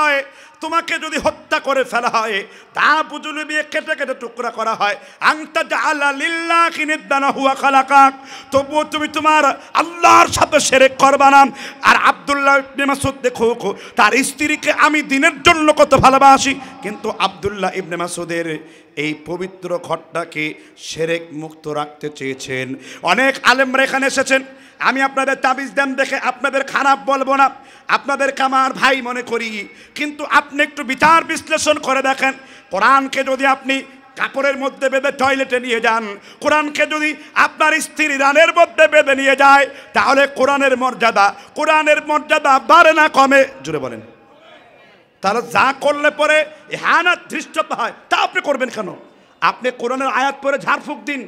হয়, তোমাকে যদি হত্যা করে ফেলা হয়, তা বুঝলে দিয়ে কেটে কেটে টুকরা করা হয়, আনতা জাআলা লিল্লাহি নিদ্দান হুয়া খালাকাক, তবুও তুমি তোমার আল্লাহর সাথে শিরক করবা না। আর আব্দুল্লাহ ইবনে মাসউদ দেখো তার স্ত্রীকে আমি দিনের জন্য কত ভালোবাসি, কিন্তু আব্দুল্লাহ ইবনে মাসউদের এই পবিত্র ঘরটাকে শিরক মুক্ত রাখতে চেয়েছেন। অনেক আলেমরা এখানে এসেছেন, আমি আপনাদের তাবিজ দেন দেখে আপনাদের খারাপ বলবো না, আপনাদেরকে আমার ভাই মনে করি, কিন্তু আপনি একটু বিচার বিশ্লেষণ করে দেখেন, কোরআনকে যদি আপনি কাপড়ের মধ্যে বেঁধে টয়লেটে নিয়ে যান, কোরআনকে যদি আপনার স্ত্রী রানের মধ্যে বেঁধে নিয়ে যায়, তাহলে কোরআনের মর্যাদা বাড়ে না কমে? জুড়ে বলেন। তাহলে যা করলে পরে ইহানাত ধৃষ্টতা হয়, তা আপনি করবেন কেন? আপনি কোরআনের আয়াত পরে ঝাড়ফুঁক দিন,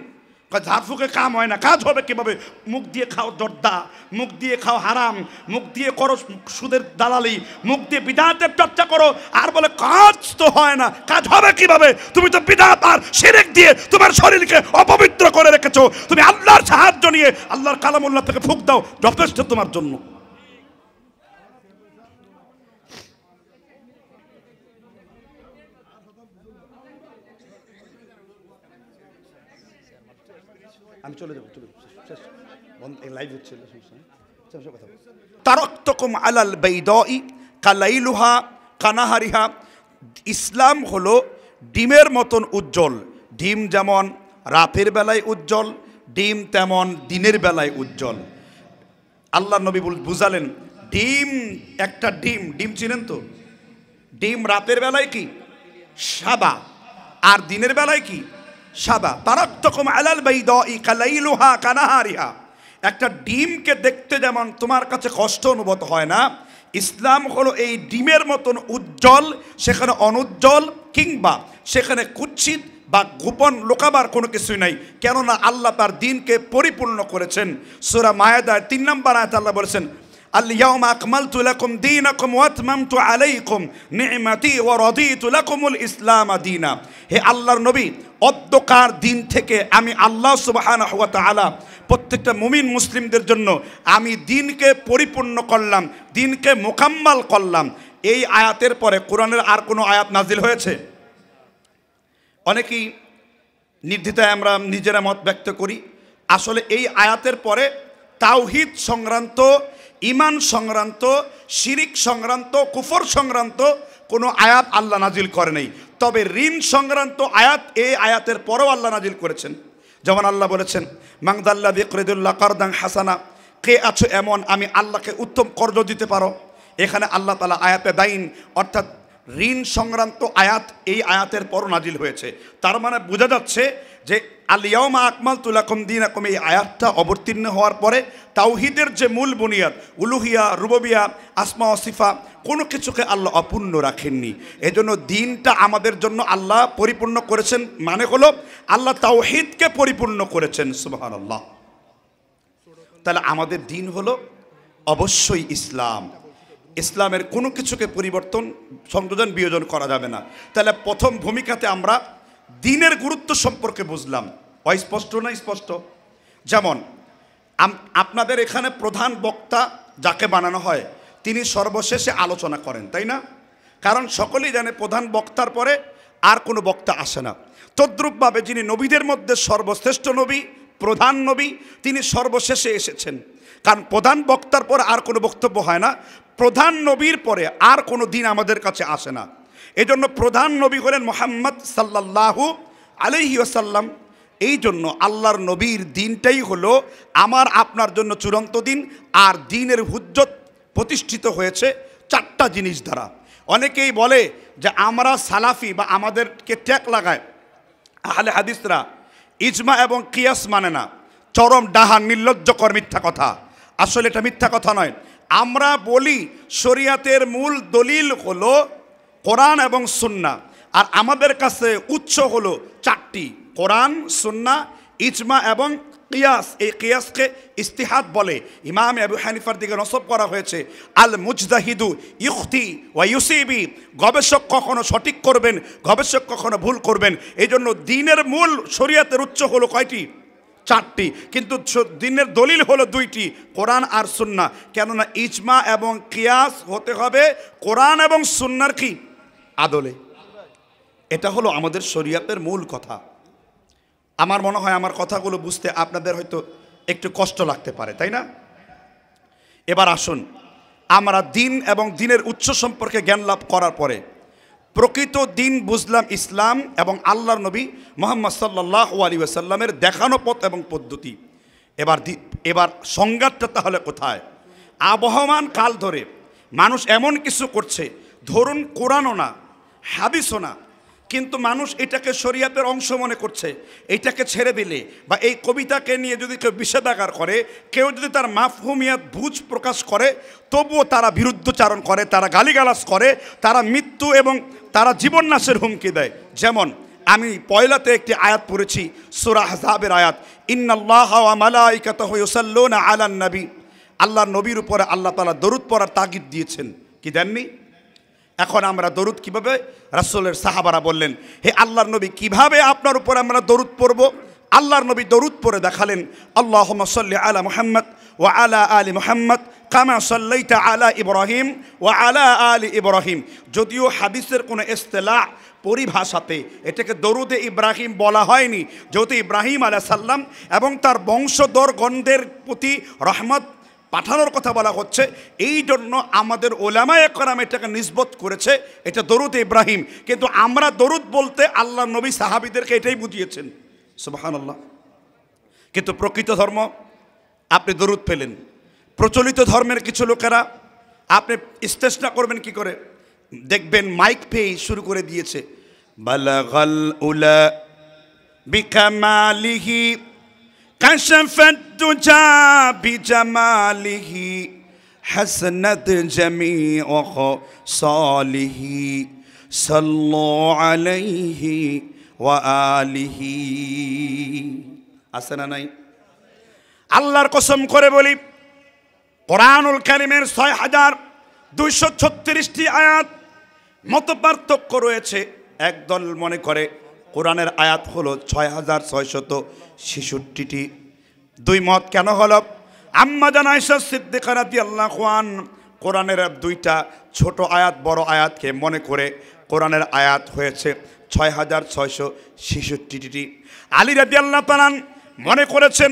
ঝাড়ফুঁকে কাম হয় না, কাজ হবে কিভাবে? মুখ দিয়ে খাও জর্দা, মুখ দিয়ে খাও হারাম, মুখ দিয়ে করো সুদের দালালি, মুখ দিয়ে বিদআতের চর্চা করো, আর বলে কাজ তো হয় না, কাজ হবে কিভাবে? তুমি তো বিদআত আর শিরক দিয়ে তোমার শরীরকে অপবিত্র করে রেখেছো। তুমি আল্লাহর সাহায্য নিয়ে আল্লাহর কালামুল্লাহ থেকে ফুঁক দাও, যথেষ্ট তোমার জন্য। আমি চলে যাবো, লাইভ হচ্ছে। তারাকতুকুম আলাল বাইদাই কালাইলুহা কানাহারিহা। ইসলাম হলো ডিমের মতন উজ্জ্বল। ডিম যেমন রাতের বেলায় উজ্জ্বল, ডিম তেমন দিনের বেলায় উজ্জ্বল। আল্লাহ নবী বুঝালেন, ডিম একটা ডিম চিনেন তো? ডিম রাতের বেলায় কি সাদা, আর দিনের বেলায় কি সাদা। তারাকতুকুম আলাল বাইদাই কালাইলুহা কানাহারিহা। একটা ডিমকে দেখতে যেমন তোমার কাছে কষ্ট অনুভূত হয় না, ইসলাম হলো এই ডিমের মতন উজ্জ্বল, সেখানে অনুজ্জ্বল কিংবা সেখানে কুৎসিত বা গোপন লোকাবার কোনো কিছুই নাই। কেননা আল্লাহ তার দ্বীনকে পরিপূর্ণ করেছেন। সূরা মায়েদার 3 নম্বর আয়াতে আল্লাহ বলেছেন, আল-ইয়াওমা আকমালতু লাকুম দীনাকুম ওয়া আতমামতু আলাইকুম নি'মাতি ওয়া রাদিতু লাকুমুল ইসলাম দীনা। হে আল্লাহর নবী, অদ্যকার দিন থেকে আমি আল্লাহ সুবহানাহু ওয়া তাআলা প্রত্যেকটা মুমিন মুসলিমদের জন্য আমি দ্বীনকে পরিপূর্ণ করলাম, দ্বীনকে মোকাম্মাল করলাম। এই আয়াতের পরে কোরআনের আর কোনো আয়াত নাজিল হয়েছে? অনেকেই নির্দ্বিধায় আমরা নিজেরা মত ব্যক্ত করি, আসলে এই আয়াতের পরে তাওহীদ সংক্রান্ত, ঈমান সংক্রান্ত, শিরিক সংক্রান্ত, কুফর সংক্রান্ত কোনো আয়াত আল্লাহ নাজিল করে নাই। তবে ঋণ সংক্রান্ত আয়াত এই আয়াতের পরেও আল্লাহ নাজিল করেছেন। যেমন আল্লাহ বলেছেন, মাংদাল্লাযী ইয়াকরিদুল্লাহ কারদান হাসানা, কে আছো এমন আমি আল্লাহকে উত্তম কর্জ দিতে পারো। এখানে আল্লাহ তাআলা আয়াতে দাইন অর্থাৎ ঋণ সংক্রান্ত আয়াত এই আয়াতের পর নাজিল হয়েছে। তার মানে বোঝা যাচ্ছে যে আল-ইয়াওমা আকমালতু লাকুম দীনাকুম, এই আয়াতটা অবতীর্ণ হওয়ার পরে তাওহীদের যে মূল বুনিয়াদ উলুহিয়া, রুবুবিয়া, আসমা ও সিফা, কোনো কিছুকে আল্লাহ অপূর্ণ রাখেননি। এজন্য দ্বীনটা আমাদের জন্য আল্লাহ পরিপূর্ণ করেছেন, মানে হলো আল্লাহ তাওহীদকে পরিপূর্ণ করেছেন। সুবহানাল্লাহ। তাহলে আমাদের দ্বীন হলো অবশ্যই ইসলাম। ইসলামের কোনো কিছুকে পরিবর্তন, সংযোজন, বিয়োজন করা যাবে না। তাহলে প্রথম ভূমিকাতে আমরা দ্বীনের গুরুত্ব সম্পর্কে বুঝলাম। অস্পষ্ট না স্পষ্ট? যেমন আপনাদের এখানে প্রধান বক্তা যাকে বানানো হয় তিনি সর্বশেষে আলোচনা করেন, তাই না? কারণ সকলেই জানে প্রধান বক্তার পরে আর কোনো বক্তা আসে না। তদ্রূপভাবে যিনি নবীদের মধ্যে সর্বশ্রেষ্ঠ নবী, প্রধান নবী, তিনি সর্বশেষে এসেছেন। কারণ প্রধান বক্তার পর আর কোনো বক্তব্য হয় না, প্রধান নবীর পরে আর কোনো দিন আমাদের কাছে আসে না। এজন্য প্রধান নবী হলেন মুহাম্মদ সাল্লাল্লাহু আলাইহি ওয়াসাল্লাম। এই জন্য আল্লাহর নবীর দিনটাই হলো আমার আপনার জন্য চূড়ান্ত দিন। আর দিনের হুজ্জত প্রতিষ্ঠিত হয়েছে 4টা জিনিস দ্বারা। অনেকেই বলে যে আমরা সালাফি বা আমাদেরকে ট্যাগ লাগায় আহলে হাদিসরা ইজমা এবং কিয়াস মানে না। চরম ডাহা, নির্লজ্জকর মিথ্যা কথা। আসলে এটা মিথ্যা কথা নয়। আমরা বলি শরিয়াতের মূল দলিল হলো কোরআন এবং সুন্নাহ, আর আমাদের কাছে উৎস হলো 4টি, কোরআন, সুন্নাহ, ইজমা এবং কিয়াস। এই কিয়াসকে ইস্তিহাদ বলে। ইমাম আবু হানিফার দিকে নসব করা হয়েছে, আল মুজতাহিদু ইখতি ওয়া ইউসিবি, গবেষক কখনো সঠিক করবেন, গবেষক কখনো ভুল করবেন। এই জন্য দ্বীনের মূল শরিয়াতের উৎস হলো কয়টি? 4টি, কিন্তু দিনের দলিল হলো 2টি, কোরআন আর সুন্নাহ। কেননা ইজমা এবং কিয়াস হতে হবে কোরআন এবং সুন্নাহর কি আদলে। এটা হলো আমাদের শরীয়তের মূল কথা। আমার মনে হয় আমার কথাগুলো বুঝতে আপনাদের হয়তো একটু কষ্ট লাগতে পারে, তাই না? এবার আসুন, আমরা দিন এবং দিনের উৎস সম্পর্কে জ্ঞান লাভ করার পরে প্রকৃত দিন বুঝলাম ইসলাম এবং আল্লাহর নবী মুহাম্মদ সাল্লাল্লাহু আলাইহি ওয়াসাল্লামের দেখানো পথ এবং পদ্ধতি। এবার সংঘাতটা তাহলে কোথায়? আবহমান কাল ধরে মানুষ এমন কিছু করছে, ধরুন কোরআনও না, হাদিসও না, কিন্তু মানুষ এটাকে শরীয়তের অংশ মনে করছে। এটাকে ছেড়ে দিলে বা এই কবিতাকে নিয়ে যদি কেউ বিষেধাগার করে, কেউ যদি তার মাফহুমিয়াত বুঝ প্রকাশ করে, তবুও তারা বিরুদ্ধচারণ করে, তারা গালিগালাজ করে, তারা মৃত্যু এবং তারা জীবন নাশের হুমকি দেয়। যেমন আমি পয়লাতে একটি আয়াত পড়েছি, সূরা আহজাবের আয়াত, ইন্নাল্লাহা ওয়া মালাইকাতাহু ইউসাল্লুনা আলান নবী। আল্লাহর নবীর উপরে আল্লাহ তাআলা দরুদ পড়ার তাগিদ দিয়েছেন, কি দেননি? এখন আমরা দরুদ কিভাবে, রাসূলের সাহাবারা বললেন, হে আল্লাহর নবী, কিভাবে আপনার উপরে আমরা দরুদ পড়ব? আল্লাহর নবী দরুদ পড়ে দেখালেন, আল্লাহুম্মা সাল্লি আলা মুহাম্মদ ওয়া আলা আলি মুহাম্মদ কামা সাল্লাইতা আলা ইব্রাহিম ওয়া আলা আলি ইব্রাহিম। যদিও হাদিসের কোনো ইসতিলাহ পরিভাষাতে এটাকে দরুদে ইব্রাহিম বলা হয়নি, যেহেতু ইব্রাহিম আলাইহিস সালাম এবং তার বংশধরগণদের প্রতি রহমত পাঠানোর কথা বলা হচ্ছে, এই জন্য আমাদের ওলামায়ে কেরাম এটাকে নিসবত করেছে এটা দরুদ ইব্রাহিম। কিন্তু আমরা দরুদ বলতে আল্লাহ নবী সাহাবীদেরকে এটাই বুঝিয়েছেন, সুবহানাল্লাহ। কিন্তু প্রকৃত ধর্ম আপনি দরুদ পেলেন, প্রচলিত ধর্মের কিছু লোকেরা আপনি ইস্তেসনা করবেন কি করে? দেখবেন মাইক পেয়ে শুরু করে দিয়েছে, বালাগাল উলা বিকামালিহি কাশাফাত দুজা বিজামালিহি হাসনাত জামিউ খাসালিহি সাল্লু আলাইহি ওয়া আলিহি। আছে না নাই? আল্লাহর কসম করে বলি, কোরআনুল কারীমের ৬,২৩৬টি আয়াত মত পার্থক্য রয়েছে। একদল মনে করে কোরআনের আয়াত হলো ৬,৬৬৬টি। দুই মত কেন হলো? আম্মা জান আয়েশা সিদ্দিকা রাদিয়াল্লাহু আনহা কোরআনের 2টা ছোট আয়াত বড় আয়াতকে মনে করে কোরআনের আয়াত হয়েছে ৬,৬৬৬টি। আলী রাদিয়াল্লাহু তাআলা মনে করেছেন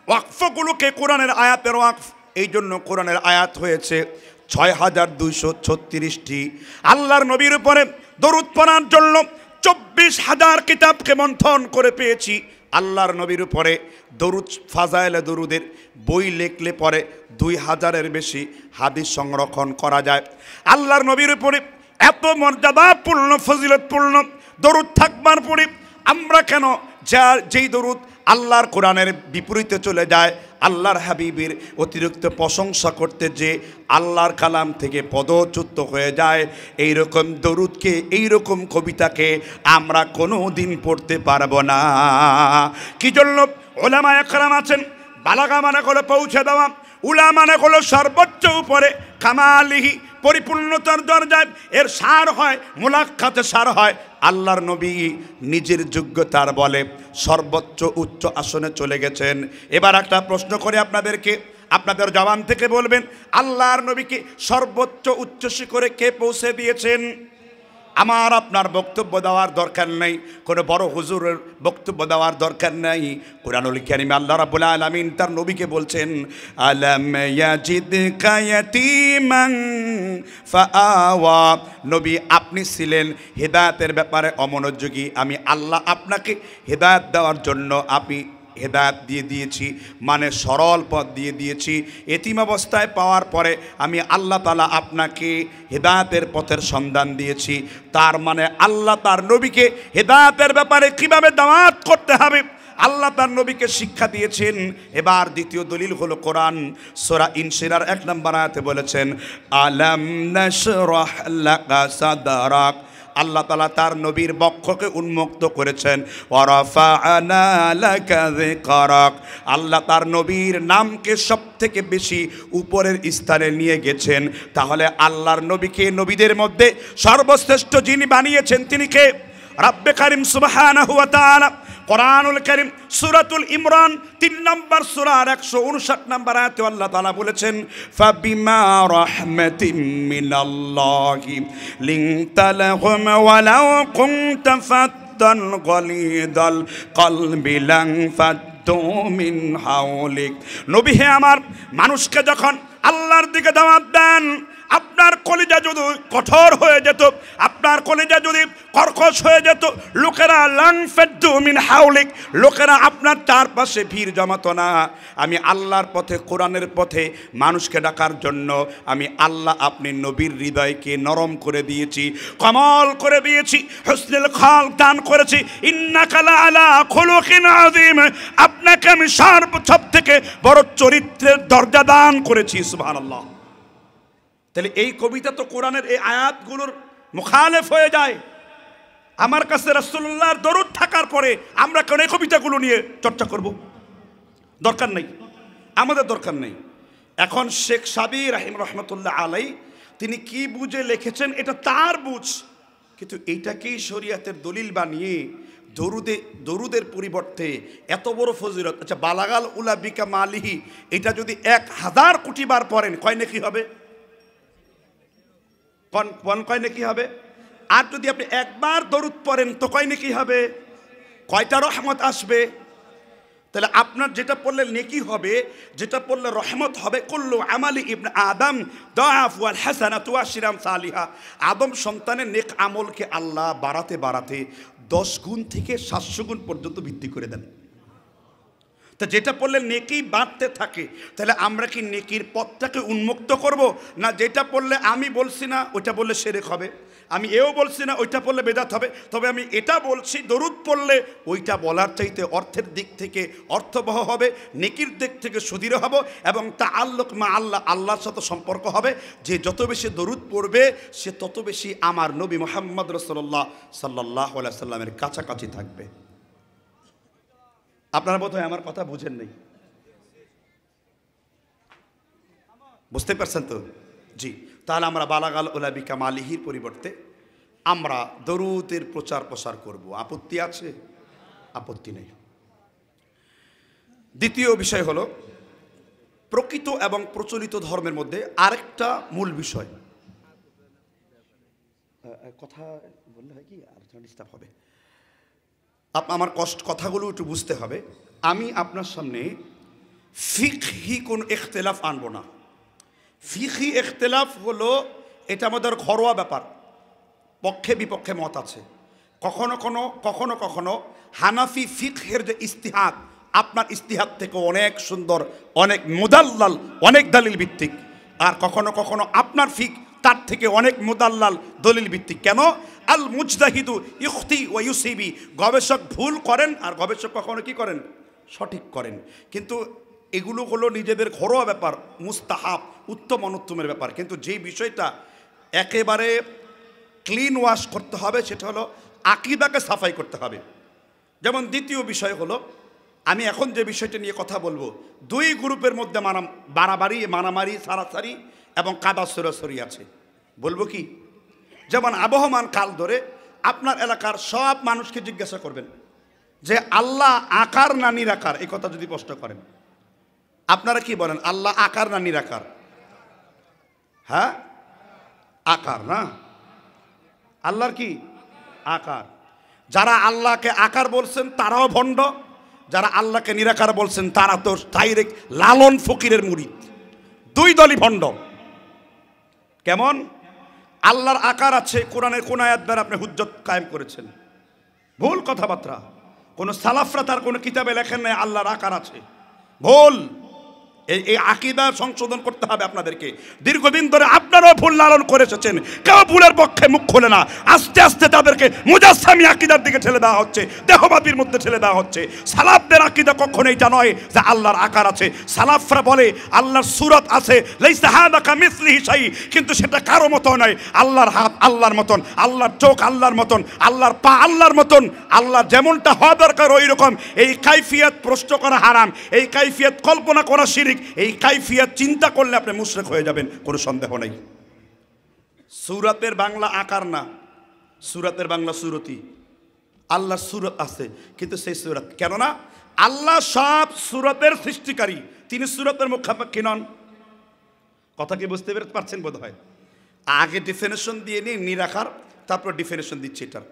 ওয়াকফগুলোকে কোরআনের আয়াতের ওয়াকফ, এই জন্য কোরআনের আয়াত হয়েছে ৬,২৩৬টি। আল্লাহর নবীর উপরে দরুদ পড়ার জন্য ২৪,০০০ কিতাবকে মন্থন করে পেয়েছি। আল্লাহর নবীর উপরে দরুদ, ফাজাইলে দরুদের বই লিখলে পরে ২,০০০-এর বেশি হাদিস সংরক্ষণ করা যায়। আল্লাহর নবীর উপরে এত মর্যাদাপূর্ণ ফজিলতপূর্ণ দরুদ থাকবার পরে আমরা কেন যেই দরুদ আল্লাহর কোরআনের বিপরীতে চলে যায়, আল্লাহর হাবিবের অতিরিক্ত প্রশংসা করতে যে আল্লাহর কালাম থেকে পদচ্যুত হয়ে যায়, এইরকম দরুদকে, এইরকম কবিতাকে আমরা কোনো দিন পড়তে পারবো না। কি জন্য? উলামায়ে কেরাম আছেন, বালাগা মানে হলো পৌঁছে দেওয়া, উলা মানে হলো সর্বোচ্চ উপরে, কামালিহি পরিপূর্ণতার দরজায়, এর সার হয় মুলাক্কাতে সার হয়। আল্লাহর নবী নিজের যোগ্যতার বলে সর্বোচ্চ উচ্চ আসনে চলে গেছেন। এবার একটা প্রশ্ন করে আপনাদেরকে, আপনাদের জবান থেকে বলবেন, আল্লাহর নবীকে সর্বোচ্চ উচ্চ শিখরে কে পৌঁছে দিয়েছেন? আমার আপনার বক্তব্য দেওয়ার দরকার নেই, কোনো বড় হুজুরের বক্তব্য দেওয়ার দরকার নেই। কুরআনুল কারীমে আল্লাহ রাব্বুল আলামিন তার নবীকে বলছেন, আলাম ইয়াজিদকা ইয়াতীমান ফাআওয়া। নবী, আপনি ছিলেন হেদায়েতের ব্যাপারে অমনোযোগী, আমি আল্লাহ আপনাকে হেদায়েত দেওয়ার জন্য আমি হেদায়েত দিয়ে দিয়েছি, মানে সরল পথ দিয়ে দিয়েছি। এতিম অবস্থায় পাওয়ার পরে আমি আল্লাহ তাআলা আপনাকে হেদায়েতের পথের সন্ধান দিয়েছি। তার মানে আল্লাহ তার নবীকে হেদায়েতের ব্যাপারে কিভাবে দাওয়াত করতে হবে আল্লাহ তার নবীকে শিক্ষা দিয়েছেন। এবার দ্বিতীয় দলিল হলো কোরআন। সূরা ইনশিরার 1 নম্বর আয়াতে বলেছেন, আলাম নাশরাহ লাকা সাদরাক। আল্লাহ তাআলা তার নবীর বক্ষকে উন্মুক্ত করেছেন। ওয়ারাফা'না লাকা যিকরাক। আল্লাহ তার নবীর নামকে সবথেকে বেশি উপরের স্থানে নিয়ে গেছেন। তাহলে আল্লাহর নবীকে নবীদের মধ্যে সর্বশ্রেষ্ঠ যিনি বানিয়েছেন তিনি কে? রব্বে কারীম সুবহানাহু ওয়া তাআলা। কোরআনুল কারীম সূরাতুল ইমরান 3 নম্বর সূরার 159 নম্বর আয়াতে আল্লাহ তাআলা বলেছেন, ফাবিমা রাহমাতিম মিনাল্লাহি লিনতা লাহুম ওয়ালাউ কুনতা ফাদ্দান গালিদাল কলবি লান ফাদ্দু মিন হাওলিক। নবী হে আমার, মানুষকে যখন আল্লাহর দিকে দাওয়াত দেন, আপনার কলিজা যদি কঠোর হয়ে যেত, আপনার কলিজা যদি কর্কশ হয়ে যেত, লোকেরা লান ফাদ্দু মিন হাওলিক, লোকেরা আপনার চারপাশে ভিড় জমাতো না। আমি আল্লাহর পথে, কোরআনের পথে মানুষকে ডাকার জন্য আমি আল্লাহ আপনি নবীর হৃদয়কে নরম করে দিয়েছি, কমল করে দিয়েছি, হুসনুল খালক দান করেছি। ইন্নাকা লাআলা খুলুকিন আযীম, আপনাকে আমি সব থেকে বড় চরিত্রের দরজা দান করেছি। সুবহানাল্লাহ। তাহলে এই কবিতা তো কোরআনের এই আয়াতগুলোর মুখালেফ হয়ে যায়। আমার কাছে রাসূলুল্লাহর দরুদ থাকার পরে আমরা কেন এই কবিতাগুলো নিয়ে চর্চা করব? দরকার নেই, আমাদের দরকার নেই। এখন শেখ সাবির রহমতুল্লাহ আলাই তিনি কি বুঝে লিখেছেন এটা তার বুঝ, কিন্তু এইটাকেই শরীয়তের দলিল বানিয়ে দরুদের পরিবর্তে এত বড় ফজিলত। আচ্ছা, বালাগাল উলা বিকা মালিহি, এটা যদি 1000 কোটি বার পড়েন কয় নাকি হবে? কয় নাকি হবে? আর যদি আপনি একবার দরুদ পড়েন তো কয় নাকি হবে? কয়টা রহমত আসবে? তাহলে আপনার যেটা পড়লে নেকি হবে, যেটা পড়লে রহমত হবে। কুল্লু আমালি ইবনে আদম দাআফ ওয়াল হাসানাতু আশরাম সালিহা, আদম সন্তানের নেক আমলকে আল্লাহ বাড়াতে বাড়াতে 10 গুণ থেকে 700 গুণ পর্যন্ত বৃদ্ধি করে দেন। তা যেটা পড়লে নেকি বাড়তে থাকে, তাহলে আমরা কি নেকির পথটাকে উন্মুক্ত করব? না যেটা পড়লে আমি বলছি না ওইটা বললে শিরক হবে, আমি এও বলছি না ওইটা পড়লে বেদাত হবে। তবে আমি এটা বলছি, দরুদ পড়লে ওইটা বলার চাইতে অর্থের দিক থেকে অর্থবহ হবে, নেকির দিক থেকে সুদৃঢ় হব, এবং তাআল্লুক মা আল্লাহ, আল্লাহর সাথে সম্পর্ক হবে। যে যত বেশি দরুদ পড়বে সে তত বেশি আমার নবী মুহাম্মদ রাসূলুল্লাহ সাল্লাল্লাহু আলাইহি সাল্লামের কাছাকাছি থাকবে। আপনারা বোধহয় আমার কথা বুঝেন নাই, বুঝতে পারছেন তো? জি। তাহলে আমরা বালাগাল উলা বিকা মালিহির পরিবর্তে আমরা দরুদের প্রচার প্রসার করব। আপত্তি আছে? আপত্তি নেই। দ্বিতীয় বিষয় হলো প্রকৃত এবং প্রচলিত ধর্মের মধ্যে আরেকটা মূল বিষয়। কথা বললে হয় কি আলোচনা ডিস্টার্ব হবে। আমার কথাগুলো একটু বুঝতে হবে। আমি আপনার সামনে ফিকহি কোন ইখতিলাফ আনবো না। ফিকহি ইখতিলাফ হলো এটা আমাদের ঘরোয়া ব্যাপার, পক্ষে বিপক্ষে মত আছে। কখনো কখনো হানাফি ফিকহের যে ইস্তিহাদ, আপনার ইস্তিহাদ থেকে অনেক সুন্দর, অনেক মুদাল্লাল, অনেক দলিল ভিত্তিক। আর কখনো কখনো আপনার ফিক তার থেকে অনেক মুদাল্লাল, দলিল ভিত্তিক। কেন? আল মুজতাহিদু ইখতি ওয়া ইউসিবি, গবেষক ভুল করেন আর গবেষক কখনো কি করেন? সঠিক করেন। কিন্তু এগুলো হলো নিজেদের ঘরোয়া ব্যাপার, মুস্তাহাব, উত্তম অনুত্তমের ব্যাপার। কিন্তু যেই বিষয়টা একেবারে ক্লিন ওয়াশ করতে হবে সেটা হলো আকীদাকে সাফাই করতে হবে। যেমন দ্বিতীয় বিষয় হলো, আমি এখন যে বিষয়টা নিয়ে কথা বলবো, 2 গ্রুপের মধ্যে বাড়াবাড়ি, মারামারি, সারাসারি এবং কাদা সরাসরি আছে। বলবো কি? যেমন আবহমান কাল ধরে আপনার এলাকার সব মানুষকে জিজ্ঞাসা করবেন যে আল্লাহ আকার না নিরাকার, এই কথা যদি প্রশ্ন করেন, আপনারা কি বলেন? আল্লাহ আকার না নিরাকার? হ্যাঁ, আকার না? আল্লাহর কি আকার? যারা আল্লাহকে আকার বলছেন তারাও ভণ্ড, যারা আল্লাহকে নিরাকার বলছেন তারা তো ডাইরেক্ট লালন ফকিরের মুরিদ। 2 দলই ভণ্ড। কেমন? আল্লাহর আকার আছে, কোরআনের কোন আয়াত দ্বারা আপনি হুজ্জত কায়েম করেছেন? ভুল কথাবার্তা। কোন সালাফরা তার কোন কিতাবে লেখেন নাই আল্লাহর আকার আছে, ভুল। এই আকীদা সংশোধন করতে হবে আপনাদেরকে। দীর্ঘদিন ধরে আপনারাও ভুল লালন করে এসেছেন, কেউ ভুলের পক্ষে মুখ খোলে না। আস্তে আস্তে তাদেরকে মুজাসসামি আকীদার দিকে ঠেলে দেওয়া হচ্ছে, দেহবাদীর মধ্যে ঠেলে দেওয়া হচ্ছে। সালাফদের আকীদা কখনো এটা নয় যে আল্লাহর আকার আছে। সালাফরা বলে আল্লাহর সূরত আছে, লাইসা হাদা কামিসলিহি শাই, কিন্তু সেটা কারো মতো নয়। আল্লাহর হাত আল্লাহর মতন, আল্লাহর চোখ আল্লাহর মতন, আল্লাহর পা আল্লাহর মতন, আল্লাহ যেমনটা হওয়া দরকার ওই রকম। এই কাইফিয়ত প্রশ্ন করা হারাম, এই কাইফিয়ত কল্পনা করা শিরক, এই কাইফিয়ত চিন্তা করলে আপনি মুশরিক হয়ে যাবেন, কোনো সন্দেহ নেই। সূরাতের বাংলা আকার না, সূরাতের বাংলা সুরতি। আল্লাহর সূরত আছে, কিন্তু সেই সূরত কেননা আল্লাহ সব সূরতের সৃষ্টিকারী, তিনি সূরতের মুখাপেক্ষী নন। কথা কি বুঝতে পারছেন বোধ হয়? আগে ডেফিনেশন দিয়ে নিয়ে নিরাকার, তারপর ডেফিনেশন দিচ্ছে এটার।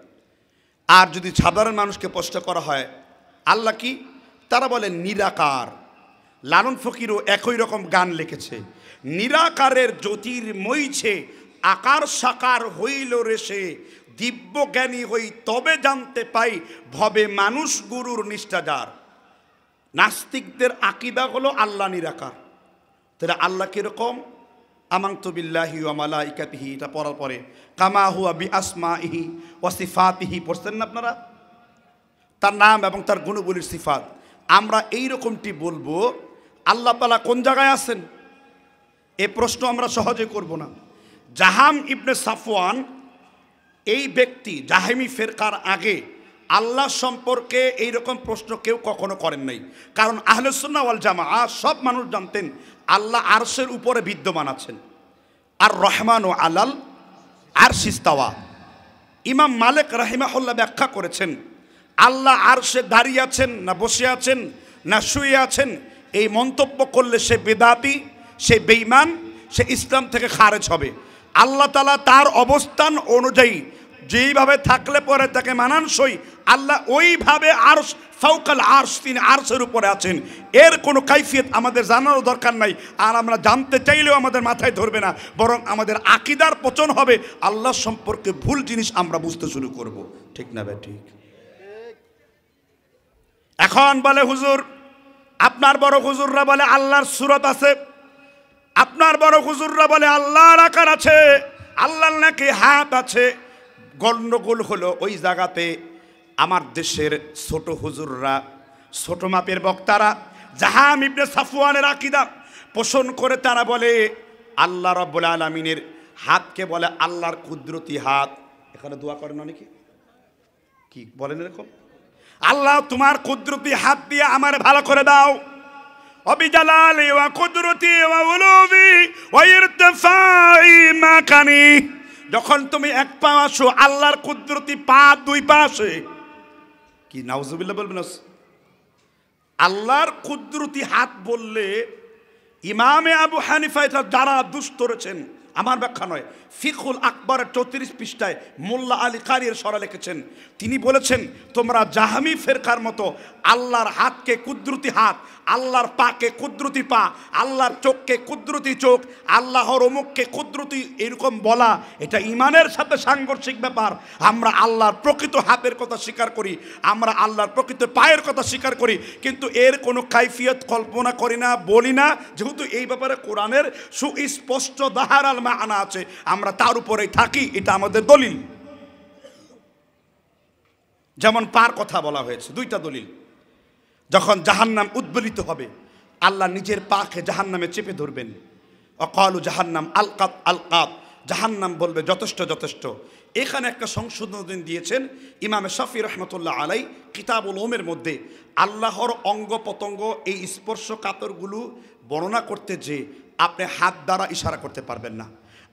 আর যদি সাধারণ মানুষকে প্রশ্ন করা হয় আল্লাহ কি, তারা বলে নিরাকার। লালন ফকিরও একই রকম গান লিখেছে, নিরাকারের জ্যোতির্ময়ীছে আকার সাকার হইল রে সে, দিব্য জ্ঞানী হই তবে জানতে পাই ভবে মানুষ গুরুর নিষ্ঠা যার। নাস্তিকদের আকীদা হলো আল্লাহ নিরাকার। তাহলে আল্লাহ কিরকম? আমানতু বিল্লাহি ওয়া মালাইকাতিহি, এটা পড়ার পরে কামা হুয়া বিআসমাইহি ওয়া সিফাতিহি পড়ছেন না আপনারা? তার নাম এবং তার গুণগুলির সিফাত আমরা এই রকমটি বলবো। আল্লাহ তাআলা কোন জায়গায় আছেন এ প্রশ্ন আমরা সহজে করব না। জাহাম ইবনে সাফওয়ান এই ব্যক্তি জাহেমি ফেরকার আগে আল্লাহ সম্পর্কে এই রকম প্রশ্ন কেউ কখনো করেন নাই। কারণ আহলে সুন্নাহ ওয়াল জামাআহ সব মানুষ জানতেন আল্লাহ আরশের উপরে বিদ্যমান আছেন। আর রহমান ও আলাল আরশ ইস্তাওয়া। ইমাম মালিক রাহিমাহুল্লাহ ব্যাখ্যা করেছেন আল্লাহ আরশে দাঁড়িয়ে আছেন না বসে আছেন না শুয়ে আছেন, এই মন্তব্য করলে সে বেদাতি, সে বেঈমান, সে ইসলাম থেকে খারেজ হবে। আল্লাহ তাআলা তার অবস্থান অনুযায়ী যেইভাবে থাকলে পরে তাকে মানানসই, আল্লাহ ওইভাবে আরশ ফাওকাল আরশ, তিনি আরশের উপরে আছেন। এর কোনো কাইফিয়ত আমাদের জানারও দরকার নাই, আর আমরা জানতে চাইলেও আমাদের মাথায় ধরবে না, বরং আমাদের আকীদার পচন হবে, আল্লাহ সম্পর্কে ভুল জিনিস আমরা বুঝতে শুরু করব। ঠিক না ভাই? ঠিক। এখন বলে হুজুর, আপনার বড় হুজুররা বলে আল্লাহর সূরত আছে, আপনার বড় হুজুররা বলে আল্লাহর আকার আছে, আল্লাহর নাকি হাত আছে। গন্ডগোল হলো ওই জায়গাতে আমার দেশের ছোট হুজুররা, ছোট মাপের বক্তারা জাহাম ইবনে সাফওয়ানের আকীদা পোষণ করে তারা বলে আল্লাহ রাব্বুল আলামিনের হাতকে বলে আল্লাহর কুদরতি হাত। এখানে দোয়া করেন অনেকে, কি বলেন এরকম, আল্লাহ তোমার কুদরতি হাত দিয়ে আমার ভালো করে দাও, অবিজালালি ওয়া কুদরতি ওয়া উলুবি ওয়া ইরতিফাই মাকানি। যখন তুমি এক পা আসো আল্লাহর কুদরতি পা দুই পা আসে, কি নাউজুবিল্লাহ বলবেন? আল্লাহর কুদরতি হাত বললে ইমামে আবু হানিফা এটা যারা দুষ্ট করেছেন, আমার ব্যাখ্যা নয়, ফিকহুল আকবরের 34 পৃষ্ঠায় মোল্লা আলী কারির সরা লিখেছেন, তিনি বলেছেন তোমরা জাহামি ফেরকার মতো আল্লাহর হাতকে কুদরতি হাত, আল্লাহর পাকে কুদরতি পা, আল্লাহর চোখকে কুদরতি চোখ, আল্লাহর অমুককে কুদরতি এরকম বলা, এটা ইমানের সাথে সাংঘর্ষিক ব্যাপার। আমরা আল্লাহর প্রকৃত হাতের কথা স্বীকার করি, আমরা আল্লাহর প্রকৃত পায়ের কথা স্বীকার করি, কিন্তু এর কোনো কাইফিয়ত কল্পনা করি না, বলি না, যেহেতু এই ব্যাপারে কোরআনের সুস্পষ্ট দাহারাল মানা আছে, আমরা তার উপরেই থাকি, এটা আমাদের দলিল। যেমন পার কথা বলা হয়েছে, দুইটা দলিল। যখন জাহান্নাম উদ্বেলিত হবে আল্লাহ নিজের পাকে জাহান্নামে চেপে ধরবেন, অকালু জাহান্নাম আলকাত আলকাত, জাহান্নাম বলবে যথেষ্ট যথেষ্ট। এখানে একটা সংশোধন দিয়েছেন ইমাম শাফি রহমতুল্লাহ আলাই কিতাবুল ওমের মধ্যে, আল্লাহর অঙ্গ প্রত্যঙ্গ এই স্পর্শ কাতরগুলো বর্ণনা করতে যে আপনি হাত দ্বারা ইশারা করতে পারবেন না,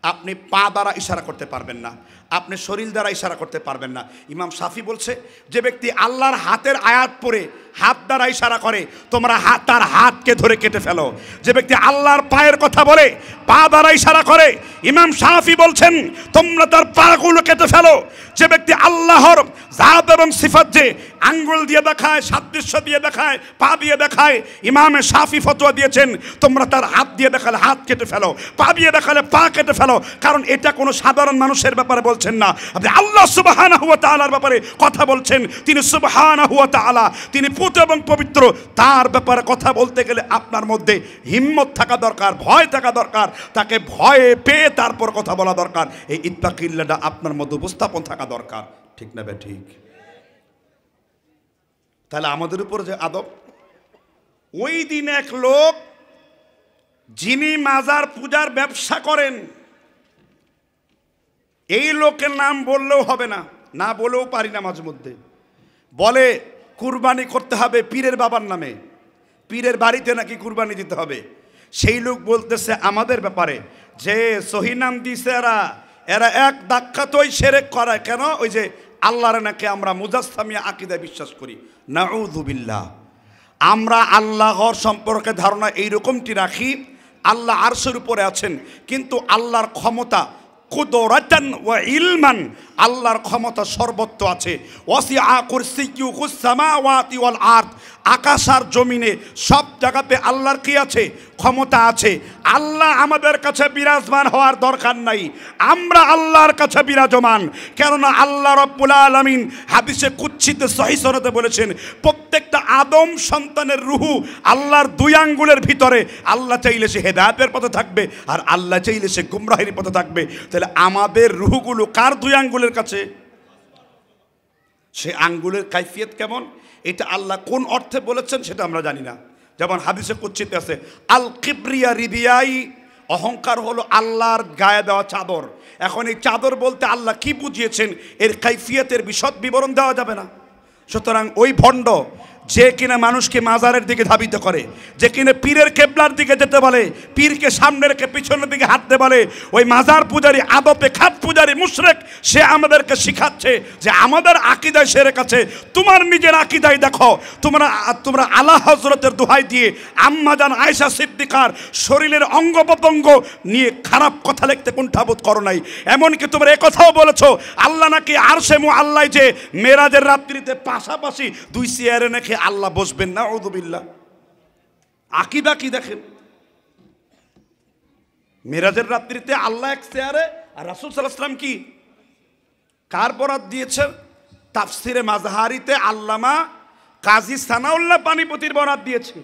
আপনি পা দ্বারা ইশারা করতে পারবেন না, আপনি শরীর দ্বারা ইশারা করতে পারবেন না। ইমাম শাফি বলছে যে ব্যক্তি আল্লাহর হাতের আয়াত পড়ে হাত দ্বারা ইশারা করে তোমরা তার হাতকে ধরে কেটে ফেলো। যে ব্যক্তি আল্লাহর পায়ের কথা বলে পা দ্বারা ইশারা করে, ইমাম শাফি বলছেন তোমরা তার পাগুলো কেটে ফেলো। যে ব্যক্তি আল্লাহর জাত এবং সিফাত যে আঙ্গুল দিয়ে দেখায়, সাদৃশ্য দিয়ে দেখায়, পা দিয়ে দেখায়, ইমামে শাফি ফতোয়া দিয়েছেন তোমরা তার হাত দিয়ে দেখালে হাত কেটে ফেলো, পা দিয়ে দেখালে পা কেটে ফেলো। কারণ এটা কোনো সাধারণ মানুষের ব্যাপারে বলছেন না, আপনি আল্লাহ সুবহানাহু ওয়া তাআলার ব্যাপারে কথা বলছেন। তিনি সুবহানাহু ওয়া তাআলা, তিনি পুত এবং পবিত্র, তার ব্যাপারে কথা বলতে গেলে আপনার মধ্যে হিম্মত থাকা দরকার, ভয় থাকা দরকার, তাকে ভয়ে পেয়ে তারপর কথা বলা দরকার। এই ইত্তাকিল্লাহটা আপনার মধ্যে উপস্থাপন থাকা দরকার। ঠিক না বে ঠিক? তাহলে আমাদের উপর যে আদব, ওই দিন এক লোক যিনি মাজার পূজার ব্যবসা করেন, এই লোকের নাম বললেও হবে না, না বলেও পারি না, মাঝে মধ্যে বলে কুরবানি করতে হবে পীরের বাবার নামে, পীরের বাড়িতে নাকি কুরবানি দিতে হবে। সেই লোক বলতেছে আমাদের ব্যাপারে যে সহি নাম দিছে এরা এক ধাক্কাতই শিরক করায়। কেন? ওই যে আল্লাহর নাকি আমরা মুজাসসামিয়া আকীদায় বিশ্বাস করি। নাউযু বিল্লাহ। আমরা আল্লাহর সম্পর্কে ধারণা এইরকমটি রাখি, আল্লাহ আরশের উপরে আছেন, কিন্তু আল্লাহর ক্ষমতা কুদরাতান ওয়া ইলমান, আল্লাহর ক্ষমতা সর্বত্র আছে। ওয়াসিআ কুরসিয়্যুহুস সামাওয়াতি ওয়াল আরদ, আকাশ আর জমিনে সব জায়গাতে আল্লাহর কি আছে? ক্ষমতা আছে। আল্লাহ আমাদের কাছে বিরাজমান হওয়ার দরকার নাই, আমরা আল্লাহর কাছে বিরাজমান। কেননা আল্লাহ রাব্বুল আলামিন হাদিসে কুদসিতে সহিহ সনদে বলেছেন, প্রত্যেকটা আদম সন্তানের রুহু আল্লাহর দুই আঙ্গুলের ভিতরে। আল্লাহ চাইলে সে হেদায়েতের পথে থাকবে, আর আল্লাহ চাইলে সে গুমরাহির পথে থাকবে। তাহলে আমাদের রুহুগুলো কার দুই আঙ্গুলের কাছে? সে আঙ্গুলের কাইফিয়ত কেমন, এটা আল্লাহ কোন অর্থে বলেছেন সেটা আমরা জানি না। যেমন হাদিসে কুদসিতে আছে, আল কিবরিয়া রিদিয়াই, অহংকার হলো আল্লাহর গায়ে দেওয়া চাদর। এখন এই চাদর বলতে আল্লাহ কি বুঝিয়েছেন এর কাইফিয়তের বিশদ বিবরণ দেওয়া যাবে না। সুতরাং ওই ভণ্ড যে কিনা মানুষকে মাজারের দিকে ধাবিত করে, যে কিনা পীরের কেবলার দিকে যেতে বলে, পীরকে সামনে রেখে পিছনের দিকে হাঁটতে বলে, ওই মাজার পূজারী, আদতে খাত পূজারী মুশরিক, সে আমাদেরকে শিখাচ্ছে যে আমাদের আকীদায় শিরক আছে। তোমার নিজের আকীদায় দেখো, তোমরা আলা হযরতের দোহাই দিয়ে আম্মাজান আয়েশা সিদ্দিকার শরীরের অঙ্গ প্রত্যঙ্গ নিয়ে খারাপ কথা লিখতে কুণ্ঠাবোধ করো নাই। এমনকি তোমরা এই কথাও বলেছো আল্লাহ নাকি আরশে মুআল্লায় যে মেরাজের রাত্রিতে পাশাপাশি দুই চেয়ারে নাকি আল্লাহ বসবেন। নাউযু বিল্লাহ। আকীদা কি দেখেন, মেরাজের রাত্রিতে আল্লাহ এক চেয়ারে আর রাসূল সাল্লাল্লাহু আলাইহি ওয়াসাল্লাম কি কার বরাত দিয়েছেন? তাফসিরে মাজহারিতে আল্লামা কাজী সানাউল্লাহ পানিপতির বরাত দিয়েছে।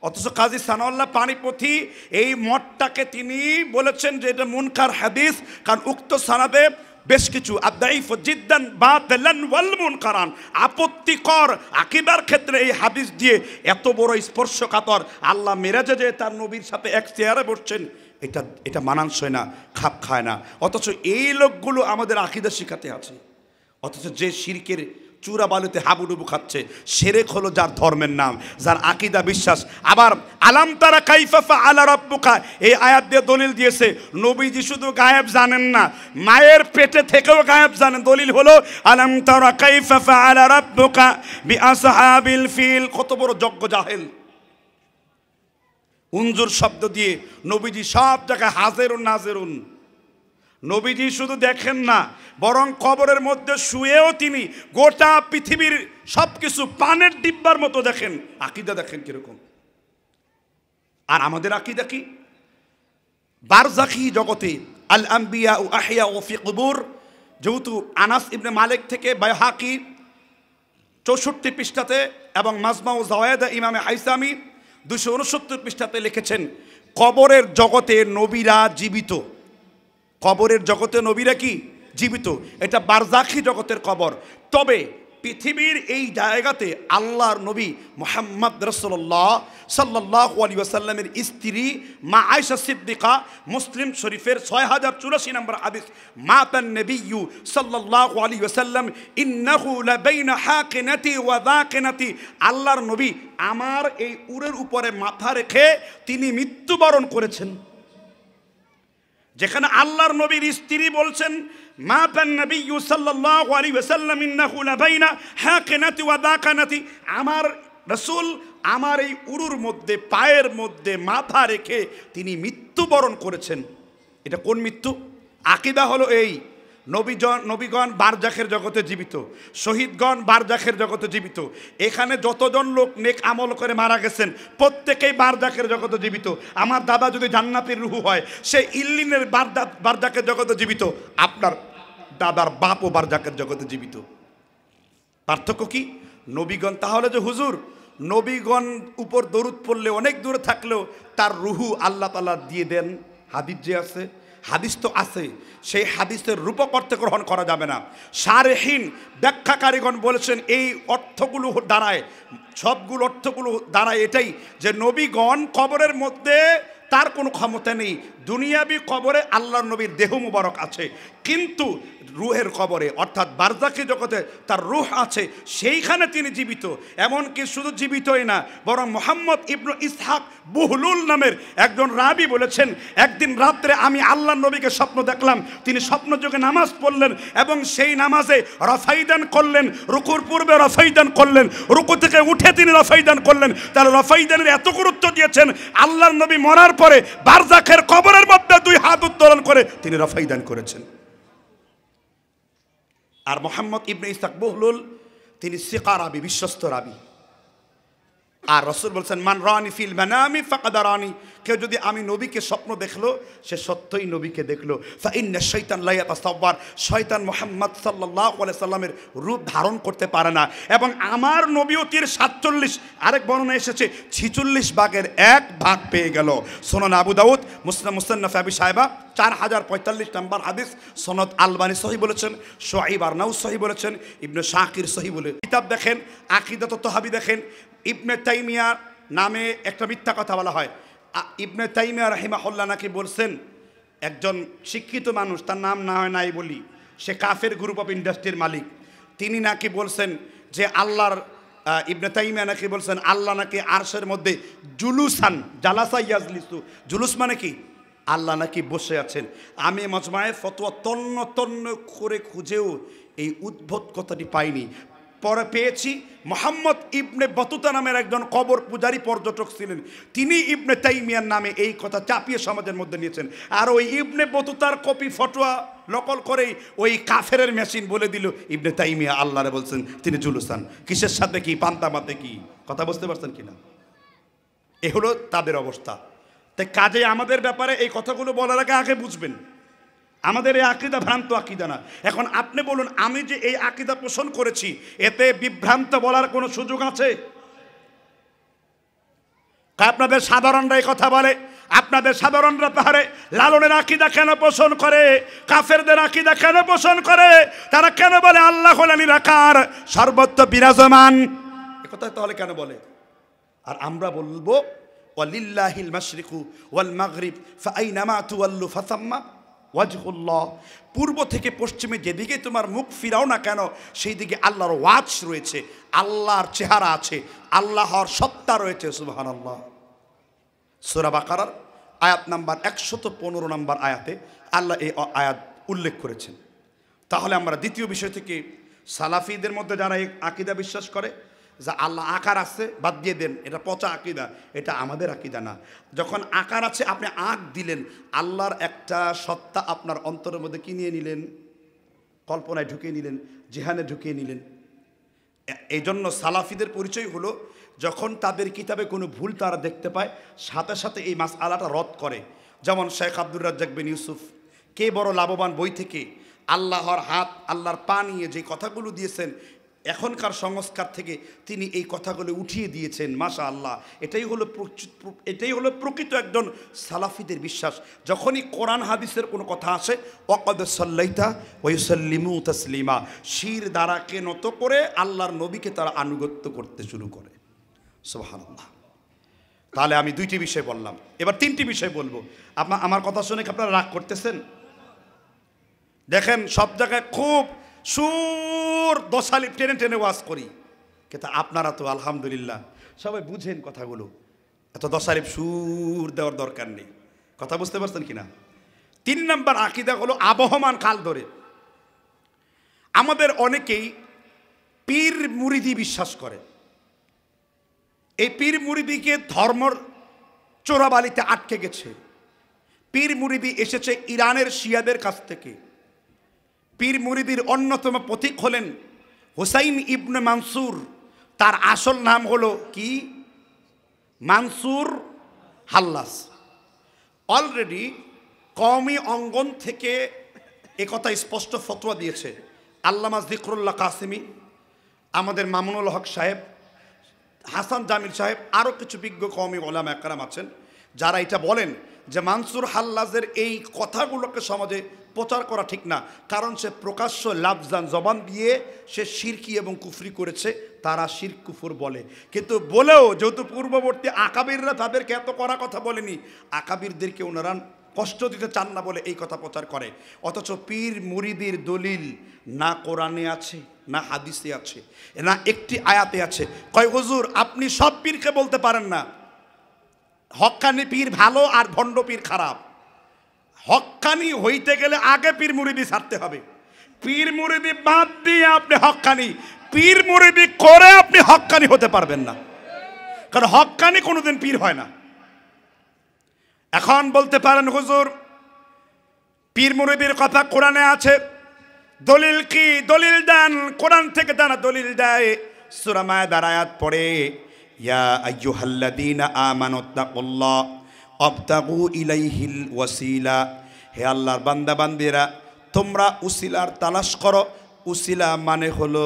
অথচ কাজী সানাউল্লাহ পানিপতি এই মতটাকে তিনি বলেছেন যে এটা মুনকার হাদিস, কারণ উক্ত সানাদে বেশ কিছু আদাইফ জিদ্দান বাতিলান ওয়াল মুনকারান, আপত্তিকর আকীদার ক্ষেত্রে এই হাদিস দিয়ে এত বড় স্পর্শকাতর আল্লাহ মেরাজে যে তার নবীর সাথে এক চেয়ারে বসছেন, এটা মানানসই না, খাপ খায় না। অথচ এই লোকগুলো আমাদের আকীদা শিখাতে আছে। অথচ যে শিরকের চূড়া বালুতে হাবুডুবু খাচ্ছে, শিরক হলো যার ধর্মের নাম, যার আকীদা বিশ্বাস। আবার আলাম তারা কাইফা ফাআলা রাব্বুকা, এই আয়াত দিয়ে দলিল দিয়েছে নবীজি শুধু গায়েব জানেন না, মায়ের পেটে থেকেও গায়েব জানেন। দলিল হলো আলাম তারা কাইফা ফাআলা রাব্বুকা বিআসহাবিল ফিল। কত বড় যোগ্য জাহেল। উনজুর শব্দ দিয়ে নবীজি সব জায়গায় হাজিরুন নাজিরুন। নবীজি শুধু দেখেন না, বরং কবরের মধ্যে শুয়েও তিনি গোটা পৃথিবীর সবকিছু পানের ডিব্বার মতো দেখেন। আকীদা দেখেন কিরকম। আর আমাদের আকীদা কি? বারজাখি জগতে আল আম্বিয়া ও আহিয়া ও ফি কুবুর, যেহেতু আনাস ইবনে মালিক থেকে বাইহাকি 64 পৃষ্ঠাতে এবং মাজমা ও জাওয়ায়েদ ইমামে হাইসামি 269 পৃষ্ঠাতে লিখেছেন, কবরের জগতে নবীরা জীবিত। কবরের জগতে নবীরা কি? জীবিত। এটা বারজাখি জগতের কবর। তবে পৃথিবীর এই জায়গাতে আল্লাহর নবী মুহাম্মদ রাসূলুল্লাহ সাল্লাল্লাহু আলাইহি ওয়াসাল্লামের স্ত্রী মা আয়েশা সিদ্দিকা, মুসলিম শরীফের 6084 নম্বর হাদিস, মাতান নবিয়্যু সাল্লাল্লাহু আলাইহি ওয়াসাল্লাম ইন্নাহু লাবাইনা হাকিনাতি ওয়া যাকিনাতি, আল্লাহর নবী আমার এই উরের উপরে মাথা রেখে তিনি মৃত্যুবরণ করেছেন। যেখানে আল্লাহর নবীর স্ত্রী বলছেন মাতান নবিয়্যু সাল্লাল্লাহু আলাইহি ওয়াসাল্লাম ইন্নাহু লাবাইনা হাকিনাতি ওয়া যাকানাতি, আমার রাসূল আমার এই উরুর মধ্যে পায়ের মধ্যে মাথা রেখে তিনি মৃত্যুবরণ করেছেন। এটা কোন মৃত্যু? আকীদা হলো এই, নবীগণ বারজাখের জগতে জীবিত, শহীদগণ বারজাখের জগতে জীবিত। এখানে যতজন লোক নেক আমল করে মারা গেছেন প্রত্যেকেই বারজাখের জগতে জীবিত। আমার দাদা যদি জান্নাতের রুহু হয়, সে ইল্লিনের বারজাখের জগতে জীবিত, আপনার দাদার বাপও বারজাখের জগতে জীবিত। পার্থক্য কি? নবীগণ তাহলে যে হুজুর নবীগণ উপর দরুদ পড়লে অনেক দূরে থাকলেও তার রুহু আল্লাহ তাআলা দিয়ে দেন, হাদিস যে আছে, হাদিস তো আছে, সেই হাদিসের রূপক অর্থ গ্রহণ করা যাবে না। শারহীন ব্যাখ্যাকারীগণ বলেছেন এই অর্থগুলো দ্বারায়, সবগুলো অর্থগুলো দ্বারায় এটাই যে নবীগণ কবরের মধ্যে তার কোনো ক্ষমতা নেই। দুনিয়াবি কবরে আল্লাহর নবীর দেহ মুবারক আছে, কিন্তু রুহের কবরে অর্থাৎ বারজাকি জগতে তার রুহ আছে, সেইখানে তিনি জীবিত। এমনকি শুধু জীবিতই না, বরং মুহাম্মদ ইবনে ইসহাক বুহলুল নামের একজন রাবি বলেছেন, একদিন রাত্রে আমি আল্লাহর নবীকে স্বপ্ন দেখলাম, তিনি স্বপ্নযোগে নামাজ পড়লেন এবং সেই নামাজে রফাইদান করলেন, রুকুর পূর্বে রফাইদান করলেন, রুকু থেকে উঠে তিনি রফাইদান করলেন। তাহলে রফাইদানের এত গুরুত্ব দিয়েছেন, আল্লাহর নবী মরার পরে বারজাখের কবরের মধ্যে 2 হাত উত্তোলন করে তিনি রফাইদান করেছেন। আর মুহাম্মদ ইবনে ইসহাক বুহলুল তিনি সিকা রাবি, বিশ্বস্ত রাবি। আর রাসূল বলছেন, মান রানি ফিল মানামি ফাকাদ রানি, কেউ যদি আমি নবীকে স্বপ্ন দেখলো সে সত্যই নবীকে দেখলো। ফা ইন্না শাইতান লা ইয়াতাসাব্বার, শয়তান মুহাম্মদ সাল্লাল্লাহু আলাইহি সাল্লামের রূপ ধারণ করতে পারে না। এবং আমার নবীয়তির 47, আরেক বর্ণনা এসেছে 46 ভাগের 1 ভাগ পেয়ে গেল। সুনান আবু দাউদ, মুসনাফ আবি সাহেবা 4045 নম্বর হাদিস। সনদ আলবানী সহি বলেছেন, শুআইব আরনাউস সহি বলেছেন, ইবনে শাকির সহি বলে। কিতাব দেখেন, আকীদাতুত তাহাবি দেখেন, ইবনে তাইমিয়া নামে একটা মিথ্যা কথা বলা হয়। ইবনে তাইমিয়া রাহিমাহুল্লাহ নাকি বলছেন, একজন শিক্ষিত মানুষ, তার নাম না হয় নাই বলি, সে কাফের গ্রুপ অফ ইন্ডাস্ট্রির মালিক, তিনি নাকি বলছেন যে আল্লাহর ইবনে তাইমিয়া নাকি বলছেন আল্লাহ নাকি আরশের মধ্যে জুলুসান, জালাসা ইয়াজলিসু, জুলুস মানে কি? আল্লাহ নাকি বসে আছেন। আমি মজমায়ে ফতোয়া তন্ন তন্ন করে খুঁজেও এই উদ্ভট কথাটি পাইনি। পরে পেয়েছি মুহাম্মদ ইবনে বতুতা নামের একজন কবর পূজারী পর্যটক ছিলেন, তিনি ইবনে তাইমিয়ার নামে এই কথা চাপিয়ে সমাজের মধ্যে নিয়েছেন। আর ওই ইবনে বতুতার কপি ফটোয়া নকল করেই ওই কাফেরের মেশিন বলে দিল ইবনে তাইমিয়া আল্লাহরে বলছেন তিনি জুলুসান। কিসের সাথে কি, পান্তামাতে কি, কথা বুঝতে পারছেন কিনা? এ হলো তাদের অবস্থা। তাই কাজে আমাদের ব্যাপারে এই কথাগুলো বলার আগে বুঝবেন আমাদের এই আকীদা ভ্রান্ত আকীদা না। এখন আপনি বলুন, আমি যে এই আকীদা পোষণ করেছি এতে বিভ্রান্ত বলার কোনো সুযোগ আছে? আপনাদের সাধারণরা এই কথা বলে, আপনাদের সাধারণরা পাহাড়ে লালনের আকীদা কেন পোষণ করে, কাফেরদের আকীদা কেন পোষণ করে, তারা কেন বলে আল্লাহ হলেন নিরাকার, সর্বত্র বিরাজমান, এ কথা তাহলে কেন বলে? আর আমরা বলবো ওয়ালিল্লাহিল মাশরিকু ওয়াল মাগরিব ফাআইনামা তুওয়াল্লু ফাসাম্মা ওয়াজহুল্লাহ, পূর্ব থেকে পশ্চিমে যেদিকে তোমার মুখ ফিরাও না কেন সেই দিকে আল্লাহর ওয়াজ রয়েছে, আল্লাহর চেহারা আছে, আল্লাহর সত্তা রয়েছে। সুবহানাল্লাহ। সূরা বাকারার আয়াত নাম্বার 115 নম্বর আয়াতে আল্লাহ এই আয়াত উল্লেখ করেছেন। তাহলে আমরা দ্বিতীয় বিষয় থেকে, সালাফিদের মধ্যে যারা এই আকীদা বিশ্বাস করে যে আল্লাহ আকার আছে, বাদ দিয়ে দেন, এটা পচা আকীদা, এটা আমাদের আকীদা না। যখন আকার আছে আপনি আঁক দিলেন, আল্লাহর একটা সত্তা আপনার অন্তরের মধ্যে কি নিয়ে নিলেন, কল্পনায় ঢুকিয়ে নিলেন, জিহানে ঢুকিয়ে নিলেন। এই জন্য সালাফিদের পরিচয় হলো যখন তাদের কিতাবে কোনো ভুল তারা দেখতে পায় সাথে সাথে এই মাসআলাটা রদ করে। যেমন শেখ আব্দুর রাজ্জাক বিন ইউসুফ কে বড় লাভবান বই থেকে আল্লাহর হাত, আল্লাহর পা নিয়ে যে কথাগুলো দিয়েছেন, এখনকার সংস্কার থেকে তিনি এই কথাগুলো উঠিয়ে দিয়েছেন। মাশাআল্লাহ, এটাই হলো প্রকৃত একজন সালাফিদের বিশ্বাস। যখনই কোরআন হাদিসের কোনো কথা আসে, ওয়াকাদ সাল্লাইতা ওয়া ইউসাল্লিমু তাসলিমা, শির দ্বারাকে নত করে আল্লাহর নবীকে তারা আনুগত্য করতে শুরু করে। সুবহানাল্লাহ। তাহলে আমি 2টি বিষয় বললাম, এবার 3টি বিষয় বলবো। আমার কথা শুনে কি আপনারা রাগ করতেছেন? দেখেন সব জায়গায় খুব সুর দশালিপ টেনে টেনে ওয়াজ করি, কিন্তু আপনারা তো আলহামদুলিল্লাহ সবাই বুঝেন কথাগুলো, এত দশালিপ সুর দেওয়ার দরকার নেই। কথা বুঝতে পারছেন কিনা? 3 নম্বর আকীদা হলো আবহমান কাল ধরে আমাদের অনেকেই পীর মুরিদি বিশ্বাস করে। এই পীর মুরিদিকে ধর্মর চোরাবালিতে আটকে গেছে। পীর মুরিদি এসেছে ইরানের শিয়াদের কাছ থেকে। পীর মুরিদির অন্যতম প্রতীক হলেন হুসাইন ইবনে মানসুর, তার আসল নাম হলো কি? মানসুর হাল্লাস। অলরেডি কওমি অঙ্গন থেকে একথা স্পষ্ট ফতোয়া দিয়েছে আল্লামা যিকরুল্লাহ কাসেমি, আমাদের মামুনুল হক সাহেব, হাসান জামিল সাহেব, আরও কিছু বিজ্ঞ কওমি উলামা একরাম আছেন যারা এটা বলেন যে মানসুর হাল্লাজের এই কথাগুলোকে সমাজে প্রচার করা ঠিক না, কারণ সে প্রকাশ্য লাফজান জবান দিয়ে সে শিরকি এবং কুফরি করেছে, তারা শিরক কুফর বলে। কিন্তু বলেও যেহেতু পূর্ববর্তী আকাবিররা তাদেরকে এত করা কথা বলেনি, আকাবিরদেরকে ওনারা কষ্ট দিতে চান না বলে এই কথা প্রচার করে। অথচ পীর মুরিদির দলিল না কোরআনে আছে, না হাদিসে আছে, না একটি আয়াতে আছে। কয় হুজুর আপনি সব পীরকে বলতে পারেন না, হক্কানি পীর ভালো আর ভণ্ড পীর খারাপ। হক্কানি হইতে গেলে আগে পীর মুরিদি ছাড়তে হবে। পীর মুরিদি বাদ দিয়ে আপনি হক্কানি, পীর মুরিদি করে আপনি হক্কানি হতে পারবেন না, কারণ হক্কানি কোনোদিন পীর হয় না। এখন বলতে পারেন হুজুর পীর মুরিদির কথা কোরআনে আছে, দলিল কি? দলিল দেন, কোরআন থেকে তারা দলিল দেয়। সূরা মায়েদার আয়াত পড়ে, ইয়া আইয়ুহাল্লাযীনা আমানুত্তাকুল্লাহ ওয়াবতাগু ইলাইহিল ওয়াসিলা, হে আল্লাহর বান্দা বান্দিরা তোমরা উসিলার তালাশ করো। উসিলা মানে হলো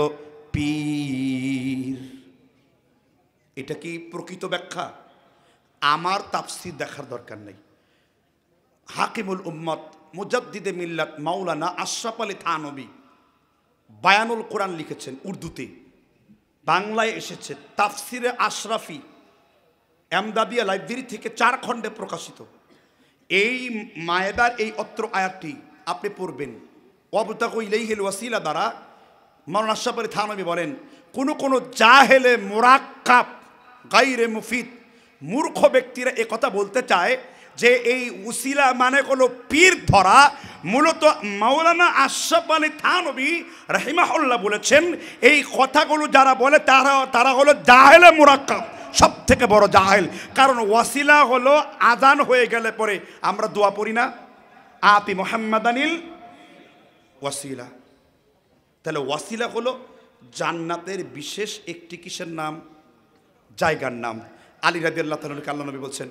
পীর। এটা কি প্রকৃত ব্যাখ্যা? আমার তাফসীর দেখার দরকার নেই। হাকিমুল উম্মত মুজাদ্দিদে মিল্লাত মাওলানা আশরাফ আলী থানভী বায়ানুল কোরআন লিখেছেন উর্দুতে, বাংলায় এসেছে তাফসিরে আশরাফি, এমদাদিয়া লাইব্রেরি থেকে 4 খণ্ডে প্রকাশিত। এই মায়েদার এই অত্র আয়াতটি আপনি পড়বেন, ওয়াবতাগু ইলাইহিল ওয়াসিলা দ্বারা মাওলানা আশরাফ আলী থানভী বলেন, কোন জাহেলে মুরাক্কাব গায়রে মুফিদ মূর্খ ব্যক্তিরা এ কথা বলতে চায় যে এই উসিলা মানে হলো পীর ধরা। মূলত মাওলানা আশরাফ আলী থানভী রাহিমাহুল্লাহ বলেছেন এই কথাগুলো যারা বলে তারা হলো জাহেলে মুরাক্কাব, সব থেকে বড় জাহেল। কারণ ওয়াসিলা হলো আজান হয়ে গেলে পরে আমরা দোয়া পড়ি না, আতি মুহাম্মাদানিল ওয়াসিলা। তাহলে ওয়াসিলা হলো জান্নাতের বিশেষ একটি কিসের নাম? জায়গার নাম। আলী রাদিয়াল্লাহু তাআলা আল্লাহ নবী বলছেন,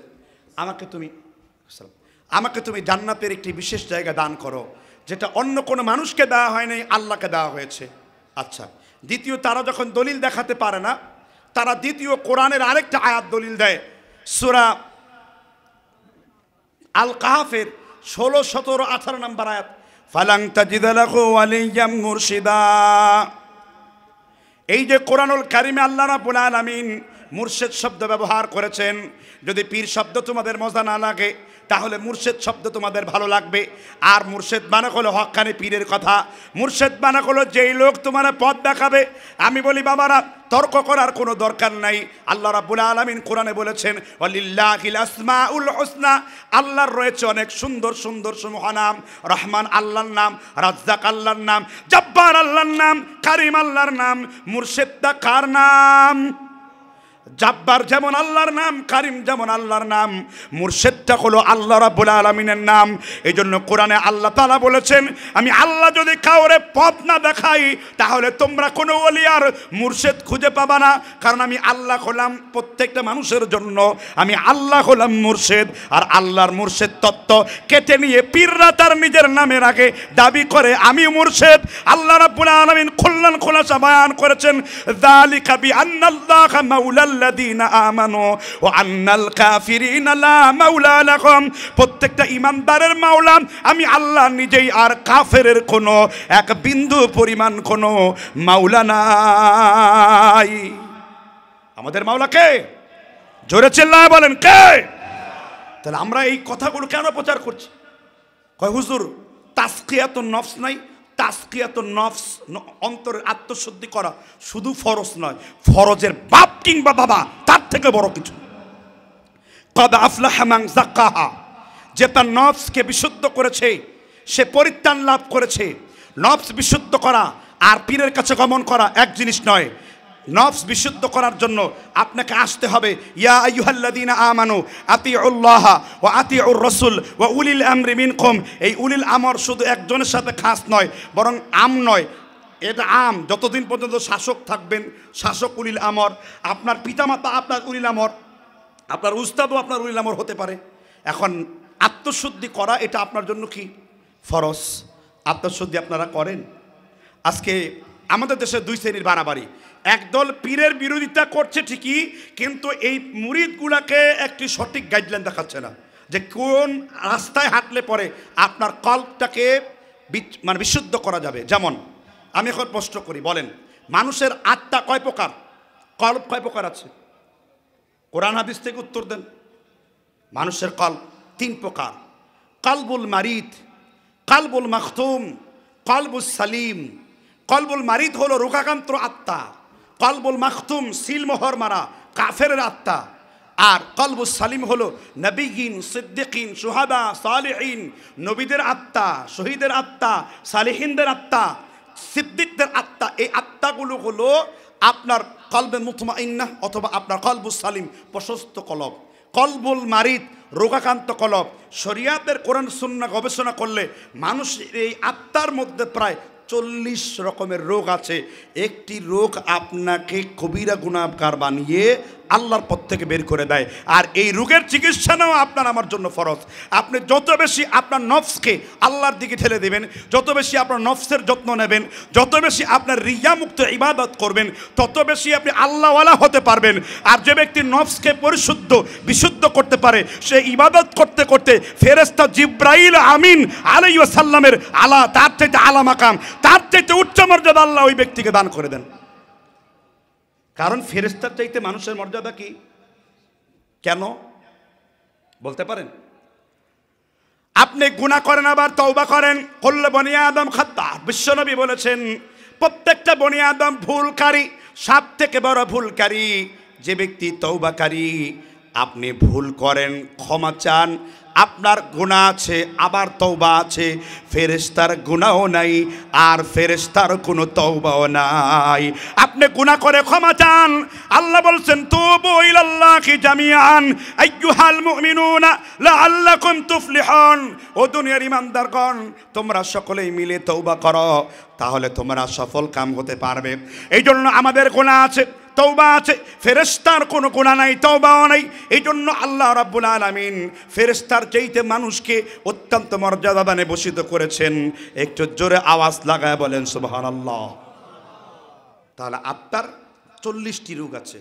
আমাকে তুমি জান্নাতের একটি বিশেষ জায়গা দান করো, যেটা অন্য কোনো মানুষকে দেওয়া হয় নাই, আল্লাহকে দেওয়া হয়েছে। আচ্ছা, দ্বিতীয় তারা যখন দলিল দেখাতে পারে না, তারা দ্বিতীয় কোরআনের আরেকটা আয়াত দলিল দেয়। সূরা আল কাহফের 16, 17, 18 নম্বর আয়াত, ফালাং তাজিদ লাহু ওয়ালিয়াম মুরশিদা। এই যে কোরআনুল কারিমে আল্লাহ রাব্বুল আলামিন মুর্শিদ শব্দ ব্যবহার করেছেন, যদি পীর শব্দ তোমাদের মজা না লাগে তাহলে মুর্শিদ শব্দ তোমাদের ভালো লাগবে। আর মুর্শিদ মানে হলো হক্কানি পীরের কথা। মুর্শিদ মানে হলো যেই লোক তোমার পথ দেখাবে। আমি বলি বাবারা, তর্ক করার কোনো দরকার নাই। আল্লাহ রাব্বুল আলামিন কোরআনে বলেছেন, ওয়ালিল্লাহিল আসমাউল হুসনা, আল্লাহর রয়েছে অনেক সুন্দর সুন্দর সমূহ নাম। রহমান আল্লাহর নাম, রাজ্জাক আল্লাহর নাম, জব্বার আল্লাহর নাম, কারিম আল্লাহর নাম। মুর্শিদটা কার নাম? জাব্বার যেমন আল্লাহর নাম, কারিম যেমন আল্লাহর নাম, মুর্শিদটা হলো আল্লাহ রাব্বুল আলামিনের নাম। এই জন্য কোরআনে আল্লাহ তাআলা বলেছেন, আমি আল্লাহ যদি কাউরে পথ না দেখাই তাহলে তোমরা কোনো ওলি আর মুর্শিদ খুঁজে পাবা না। কারণ আমি আল্লাহ হলাম প্রত্যেকটা মানুষের জন্য, আমি আল্লাহ হলাম মুর্শিদ। আর আল্লাহর মুর্শিদ তত্ত্ব কেটে নিয়ে পীররা তার নিজের নামের আগে দাবি করে আমি মুর্শিদ। আল্লাহ রাব্বুল আলামিন খুলনান খোলাসা বয়ান করেছেন, যালিকা বিআন্নাল্লাহা মাওলাল লাযীনা আমানু ওয়া আন্নাল কাফিরিনা লা মাওলা লাহুম। প্রত্যেকটা ঈমানদারের মাওলা আমি আল্লাহ নিজেই, আর কাফেরের কোনো এক বিন্দু পরিমাণ কোনো মাওলা নাই। আমাদের মাওলা কে? জোরে চিল্লায় বলেন কে? তাহলে আমরা এই কথাগুলো কেন প্রচার করছি? কয় হুজুর তাসকিয়াতুন নফস নাই। তাসকিয়াতুন নফস, অন্তরের আত্মশুদ্ধি করা শুধু ফরজ নয়, ফরজের বাপ কিংবা বাবা তার থেকে বড় কিছু। কদ আফলাহা মান যাক্কাহা, যে তার নফসকে বিশুদ্ধ করেছে সে পরিত্রাণ লাভ করেছে। নফস বিশুদ্ধ করা আর পীরের কাছে গমন করা এক জিনিস নয়। নফস বিশুদ্ধ করার জন্য আপনাকে আসতে হবে, ইয়া আইয়ুহাল্লাযীনা আমানু আতিউল্লাহ ওয়া আতিউর রাসূল ওয়া উলিল আমরি মিনকুম। এই উলিল আমর শুধু একজনের সাথে খাস নয়, বরং আম নয়, এটা আম। যতদিন পর্যন্ত শাসক থাকবেন শাসক উলিল আমর, আপনার পিতামাতা আপনার উলিল আমর, আপনার উস্তাদও আপনার উলিল আমর হতে পারে। এখন আত্মশুদ্ধি করা এটা আপনার জন্য কি ফরজ। আত্মশুদ্ধি আপনারা করেন? আজকে আমাদের দেশে দুই শ্রেণীর বাড়াবাড়ি। একদল পীরের বিরোধিতা করছে ঠিকই, কিন্তু এই মুরিদগুলাকে একটি সঠিক গাইডলাইন দেখাচ্ছে না। যে কোন রাস্তায় হাঁটলে পরে আপনার কল্পটাকে মানে বিশুদ্ধ করা যাবে। যেমন আমি এখন প্রশ্ন করি, বলেন মানুষের আত্মা কয় প্রকার, কল্প কয় প্রকার আছে? কোরআন হাদিস থেকে উত্তর দেন। মানুষের কল্প 3 প্রকার: কলবুল মারিদ, কলবুল মাখতুম, কলবুল সালিম। কলবুল মারিদ হলো রোগাক্রান্ত আত্মা, কলবুল মাখতুম সিলমোহর মারা কাফেরের আত্মা, আর কলবুল সালিম হলো নবীগিন, সিদ্দিকিন, সুহাদা, সালেহিন, নবীদের আত্মা, শহীদের আত্মা, সালেহিনদের আত্মা, সিদ্দিকদের আত্মা। এই আত্মাগুলো হলো আপনার কলবে মুতমাইন্নাহ অথবা আপনার কলবুল সালিম প্রশস্ত কলব। কলবুল মারিদ রোগাক্রান্ত কলব। শরিয়াতের কোরআন সুন্নাহ গবেষণা করলে মানুষের এই আত্মার মধ্যে প্রায় 40 রকমের রোগ আছে। একটি রোগ আপনাকে কবিরা গুনাহগার বানিয়ে আল্লাহর পথ থেকে বের করে দেয়। আর এই রোগের চিকিৎসা নেওয়া আপনার আমার জন্য ফরজ। আপনি যত বেশি আপনার নফসকে আল্লাহর দিকে ঠেলে দেবেন, যত বেশি আপনার নফসের যত্ন নেবেন, যত বেশি আপনার রিয়ামুক্ত ইবাদত করবেন, তত বেশি আপনি আল্লাহওয়ালা হতে পারবেন। আর যে ব্যক্তি নফসকে পরিশুদ্ধ বিশুদ্ধ করতে পারে, সে ইবাদত করতে করতে ফেরেশতা জিব্রাইল আমিন আলাইহিস সালামের তার চাইতে আলা মাকাম, তার চাইতে উচ্চ মর্যাদা আল্লাহ ওই ব্যক্তিকে দান করে দেন। কারণ ফেরেশতার চাইতে মানুষের মর্যাদা কি? কেন বলতে পারেন? আপনি গুনাহ করেন আবার তওবা করেন, কুল্লু বনি আদম খাত্তা। বিশ্বনবী বলেছেন প্রত্যেকটা বনি আদম ভুলকারী, সব থেকে বড় ভুলকারী যে ব্যক্তি তওবাকারী। আপনি ভুল করেন, ক্ষমা চান, আপনার গুনাহ আছে আবার তওবা আছে। ফেরেশতার গুনাহও নাই আর ফেরেশতার কোনো তওবাও নাই। আপনি গুনাহ করে ক্ষমা চান, আল্লাহ বলছেন তুবু ইলাল্লাহি জামিআন আইয়ুহাল মুমিনুনা লাআল্লাকুম তুফলিহুন। ও দুনিয়ার ঈমানদারগণ, তোমরা সকলেই মিলে তওবা করো, তাহলে তোমরা সফল কাম হতে পারবে। এই জন্য আমাদের গুনাহ আছে, তওবা আছে, ফেরেশতার কোনো গুনাহ নাই, তওবাও নাই। এই জন্য আল্লাহ রাব্বুল আলামিন ফেরেশতার চাইতে মানুষকে অত্যন্ত মর্যাদাবানে ভূষিত করেছেন। একটু জোরে আওয়াজ লাগায় বলেন সুবহানাল্লাহ। তাহলে আত্মার 40টি রোগ আছে,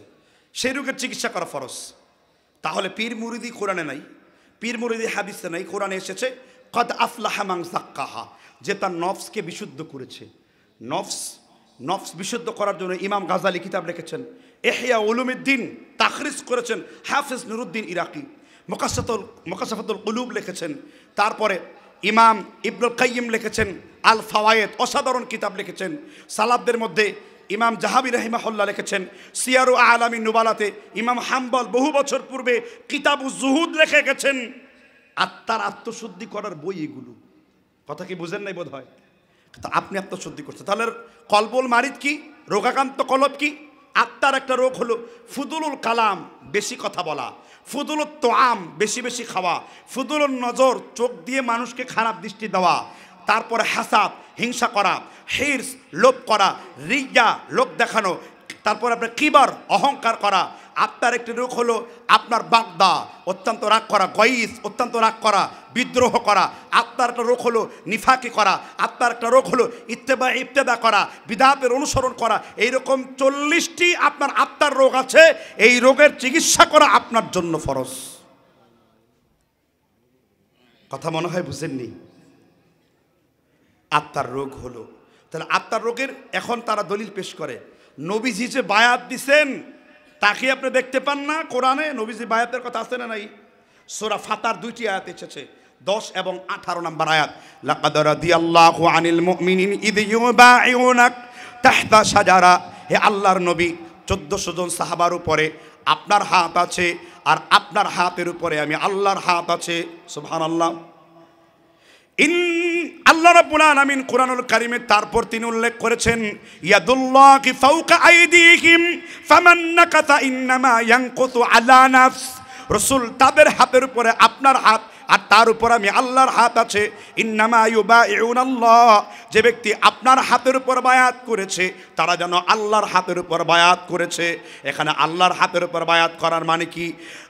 সেই রোগের চিকিৎসা করা ফরজ। তাহলে পীর মুরিদি কোরআনে নাই, পীর মুরিদি হাদিসে নাই, কোরআনে এসেছে কদ আফলাহা মান যাক্কাহা, যে তার নফসকে বিশুদ্ধ করেছে। নফস বিশুদ্ধ করার জন্য ইমাম গাজালি কিতাব লিখেছেন, ইহয়া উলুমিদ্দিন তাখরিজ করেছেন হাফেজ নুরুদ্দিন ইরাকি, মুকাশাফাতুল কুলুব লিখেছেন। তারপরে ইমাম ইবনুল কাইয়িম লিখেছেন আল ফাওয়ায়েদ, অসাধারণ কিতাব লিখেছেন। সালাফদের মধ্যে ইমাম জাহাবি রাহিমাহুল্লাহ লিখেছেন সিয়ারু আলামিন নুবালাতে। ইমাম হাম্বল বহু বছর পূর্বে কিতাবুজ জুহুদ লিখে গেছেন। আত্মার আত্মশুদ্ধি করার বই এগুলো। কথা কি বুঝেন নাই বোধ হয়? তো আপনি আত্মশুদ্ধি করছেন। তাহলে কলবুল মারিদ কি? রোগাক্রান্ত কলব কি? আত্মার একটা রোগ হলো ফুদুলুল কালাম, বেশি কথা বলা, ফুদুলুত তোআম, বেশি বেশি খাওয়া, ফুদুলুন নজর, চোখ দিয়ে মানুষকে খারাপ দৃষ্টি দেওয়া, তারপরে হাসাদ, হিংসা করা, হিরস, লোভ করা, রিয়া, লোক দেখানো, তারপর আপনার কিবার, অহংকার করা। আত্মার একটি রোগ হলো আপনার বাগদা, অত্যন্ত রাগ করা, গয়িস, অত্যন্ত রাগ করা, বিদ্রোহ করা। আত্মার একটা রোগ হলো নিফাকি করা। আত্মার একটা রোগ হলো ইত্তেদা করা, বিদআতের অনুসরণ করা। এইরকম 40টি আপনার আত্মার রোগ আছে। এই রোগের চিকিৎসা করা আপনার জন্য ফরজ। কথা মনে হয় বুঝেননি? আত্মার রোগ হলো, তাহলে আত্মার রোগের এখন তারা দলিল পেশ করে। নবীজি যে বায়াত দিছেন তাকে আপনি দেখতে পান না কোরআনে? নবীজি বায়াতের কথা আছে না নাই? সূরা ফাতার 2টি আয়াত এসেছে, 10 এবং 18 নম্বর আয়াত। লাকাদ রাদিয়াল্লাহু আনিল মুমিনিন ইয ইউবাইউনাক তাহতা শাজারা। হে আল্লাহর নবী, 1400 জন সাহাবার উপরে আপনার হাত আছে, আর আপনার হাতের উপরে আমি আল্লাহর হাত আছে। সুবহানাল্লাহ। আল্লাহ রাব্বুল আলামিন কোরআনুল কারীমে তারপর তিনি উল্লেখ করেছেন ইয়াদুল্লাহি ফাওকা আইদিহিম ফামান নাকাতা ইন্নামা ইয়ানকুতু আলা নাফস। রাসূল, তাদের হাতের উপরে আপনার হাত, আর তার উপর আমি আল্লাহর হাত আছে। ইন্নামা ইউবাইউনাল্লাহ, যে ব্যক্তি আপনার হাতের উপর বায়াত করেছে তারা যেন আল্লাহর হাতের উপর বায়াত করেছে। এখানে আল্লাহর হাতের উপর বায়াত করার মানে কি?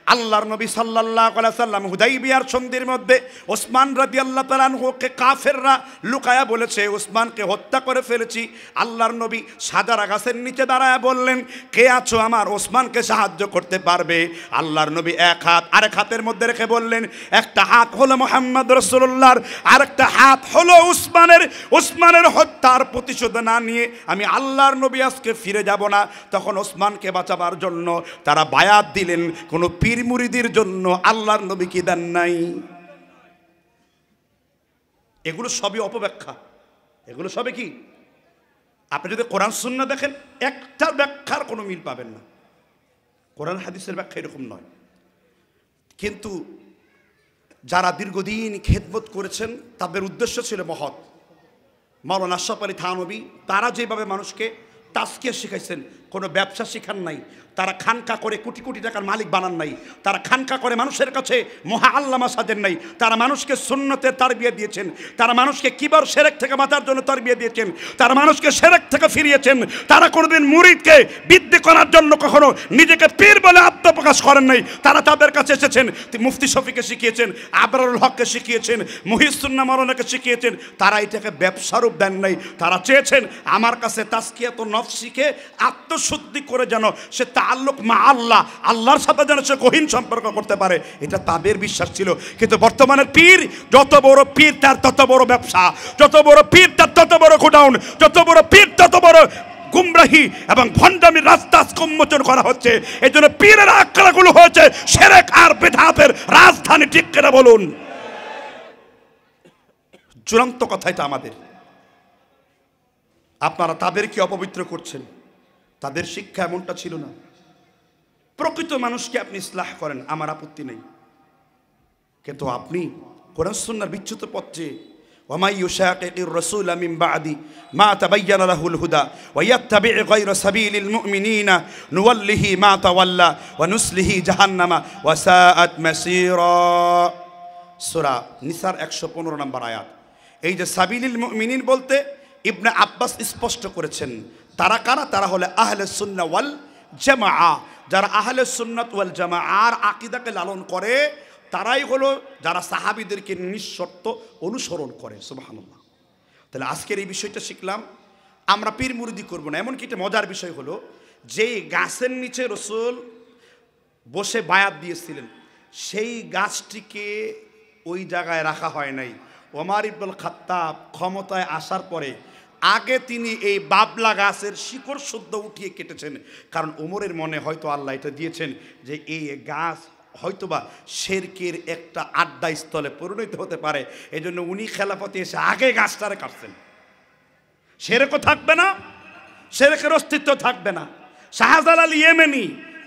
আল্লাহর নবী সাল্লাল্লাহু আলাইহি সাল্লাম হুদাইবিয়ার সন্ধির মধ্যে ওসমান রাদিয়াল্লাহু তাআলা আনহুকে কাফেররা লুকায়া বলেছে ওসমানকে হত্যা করে ফেলেছি। আল্লাহর নবী সাজারা গাছের নিচে দাঁড়ায় বললেন, কে আছো আমার ওসমানকে সাহায্য করতে পারবে? আল্লাহর নবী এক হাত আরেক হাতের মধ্যে রেখে বললেন, একটা হাত হলো মুহাম্মদ রাসূলুল্লাহর, আরেকটা হাত হলো ওসমানের হত্যার প্রতিশোধ না নিয়ে আমি আল্লাহর নবী আজকে ফিরে যাব না। তখন ওসমানকে বাঁচাবার জন্য তারা বায়াত দিলেন, কোনো পীর মুরিদের জন্য আল্লাহর নবী কি দেন নাই? এগুলো সবই অপব্যাখ্যা, এগুলো সবে কি? আপনি যদি কোরআন সুন্নাহ দেখেন একটা ব্যাখ্যার কোনো মিল পাবেন না। কোরআন হাদিসের ব্যাখ্যা এরকম নয়। কিন্তু যারা দীর্ঘদিন খেদমত করেছেন তাদের উদ্দেশ্য ছিল মহৎ। মাওলানা আশরাফ আলী থানভী তারা যেভাবে মানুষকে তাজকিয়া শিখাইছেন, কোনো ব্যবসা শিখান নাই, তারা খানকা করে কোটি কোটি টাকার মালিক বানান নাই, তারা খানকা করে মানুষের কাছে মহা আল্লামা সাজেন নাই, তারা মানুষকে সুন্নতের তারবিয়া দিয়েছেন, তারা মানুষকে কিবার শিরক থেকে বাঁচার জন্য তারবিয়া দিয়েছেন, তারা মানুষকে শিরক থেকে ফিরিয়েছেন। তারা কোনোদিন মুরিদকে বৃদ্ধি করার জন্য কখনো নিজেকে পীর বলে আত্মপ্রকাশ করেন নাই। তারা তাদের কাছে এসেছেন, মুফতি শফিকে শিখিয়েছেন, আবরারুল হককে শিখিয়েছেন, মুহিসুন্নাহ মাওলানাকে শিখিয়েছেন। তারা এটাকে ব্যবসারূপ দেন নাই। তারা চেয়েছেন আমার কাছে তাজকিয়াতুন নফস শিখে আত্মশুদ্ধি করে যেন সে তাআল্লুক মা আল্লাহ, আল্লাহর সাথে যেন সে গহীন সম্পর্ক করতে পারে, এটা তাদের বিশ্বাস ছিল। কিন্তু বর্তমানের পীর, যত বড় পীর তার তত বড় ব্যবসা, যত বড় পীর তার তত বড় গোডাউন, যত বড় পীর তত বড় গুমরাহি এবং ভণ্ডামির রাস্তা উন্মোচন করা হচ্ছে। এই জন্য পীরের আখড়াগুলো হয়েছে শিরক আর বিদআতের রাজধানী। ঠিক করে বলুন। চূড়ান্ত কথা এটা আমাদের। আপনারা তাদেরকে অপবিত্র করছেন, তাদের শিক্ষা এমনটা ছিল না। প্রকৃত মানুষকে আপনি ইসলাহ করেন, আমার আপত্তি নেই, কিন্তু আপনি কোরআন সুন্নাহর বিচ্যুত পথে ওয়ামাই ইউশাকিকির রাসূল মিন বাদি মা তাবায়্যানা লাহুল হুদা ওয়া ইয়াত্তাবি' গায়রা সাবিলিল মুমিনিনা নুওয়াল্লিহি মা তাওয়াল্লা ওয়া নুসলিহি জাহান্নামা ওয়া সাআত মাসীরা। সূরা নিসার 115 নম্বর আয়াত। এই যে সাবিলিল মুমিনিন বলতে ইবনে আব্বাস স্পষ্ট করেছেন তারা কারা? তারা হলো আহলে সুন্নাহ ওয়াল জামাআ। যারা আহলে সুন্নাত ওয়াল জামাআর আকীদাকে লালন করে তারাই হলো যারা সাহাবীদেরকে নিঃশর্ত অনুসরণ করে। সুবহানাল্লাহ। তাহলে আজকের এই বিষয়টা শিখলাম, আমরা পীর মুরিদি করব না। এমনকি একটা মজার বিষয় হলো, যে গাছের নিচে রাসূল বসে বায়াত দিয়েছিলেন সেই গাছটিকে ওই জায়গায় রাখা হয় নাই। ওমর ইবনুল খাত্তাব ক্ষমতায় আসার পরে আগে তিনি এই বাবলা গাছের শিকড় শুদ্ধ উঠিয়ে কেটেছেন, কারণ ওমরের মনে হয়তো আল্লাহ এটা দিয়েছেন যে এই গাছ হয়তোবা শিরকের একটা আড্ডা স্থলে পরিণত হতে পারে। এই জন্য উনি খেলাফতে এসে আগে গাছটারে কাটছেন। শিরকও থাকবে না, শিরকের অস্তিত্ব থাকবে না। শাহজালাল ইয়েমেনি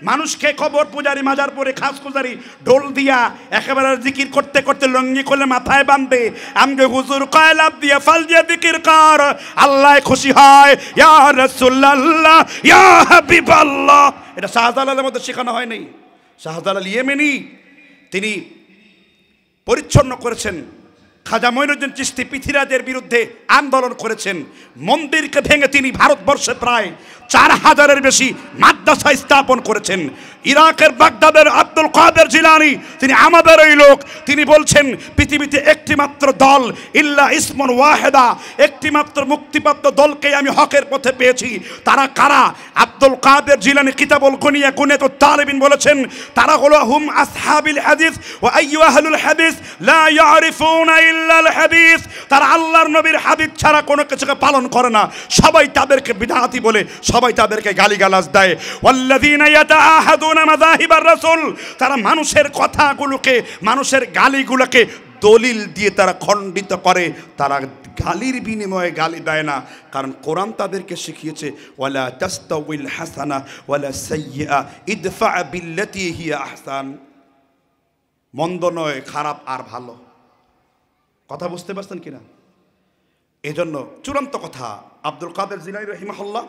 মানুষকে কবর পূজারি, মাজার পরে খাস পূজারি ঢোল দিয়া একেবারে জিকির করতে করতে লঙ্গি করলে মাথায় বাঁধবে, আমগে হুজুর কয়লাপ দিয়ে ফাল দিয়ে জিকির কর, আল্লাহ খুশি হয়, ইয়া রাসূলুল্লাহ ইয়া হাবিবাল্লাহ। এটা শাহজালালের মধ্যে শেখানো হয় নাই। শাহজালাল ইয়েমেনি তিনি পরিচ্ছন্ন করেছেন, খাজা মঈনুদ্দিন চিশতি পৃথিরাজের বিরুদ্ধে আন্দোলন করেছেন। মন্দিরকে ভেঙে তিনি ভারতবর্ষে প্রায় 4000-এর বেশি মাদ্রাসা স্থাপন করেছেন। ইরাকের বাগদাদের আব্দুল কাদের জিলানী তিনি আমাদের ওই লোক। তিনি বলছেন পৃথিবীতে একটি মাত্র দল, ইল্লা ইসমুন ওয়াহিদা, একটি মাত্র মুক্তিপ্রাপ্ত দলকে আমি হকের পথে পেয়েছি। তারা কারা? আব্দুল কাদের জিলানী কিতাবুল গুনিয়া গুনিয়াতুত তালিবিন বলেছেন তারা হলো হুম আসহাবিল হাদিস ওয়া আইয়ু আহলুল হাদিস লা ইয়ারিফুনা ইল্লাল হাদিস। তারা আল্লাহর নবীর হাদিস ছাড়া কোনো কিছুকে পালন করে না। সবাই তাদেরকে বিদআতি বলে, সবাই তাদেরকে গালিগালাজ দেয়। ওয়াল্লাযীনা ইয়াতাআহাদুনা মাযাহিবার রাসূল, তারা মানুষের কথাগুলোকে, মানুষের গালিগুলোকে দলিল দিয়ে তারা খণ্ডিত করে। তারা গালির বিনিময়ে গালি দেয় না, কারণ কোরআন তাদেরকে শিখিয়েছে ওয়ালা তাস্তাউইল হাসানা ওয়ালা সাইয়্যিআ ইদফা বিল্লাতী হিয়া আহসান। মন্দ নয়, খারাপ আর ভালো। কথা বুঝতে পারছেন কিনা? এজন্য চূড়ান্ত কথা, আব্দুল কাদের জিলানী রাহিমাহুল্লাহ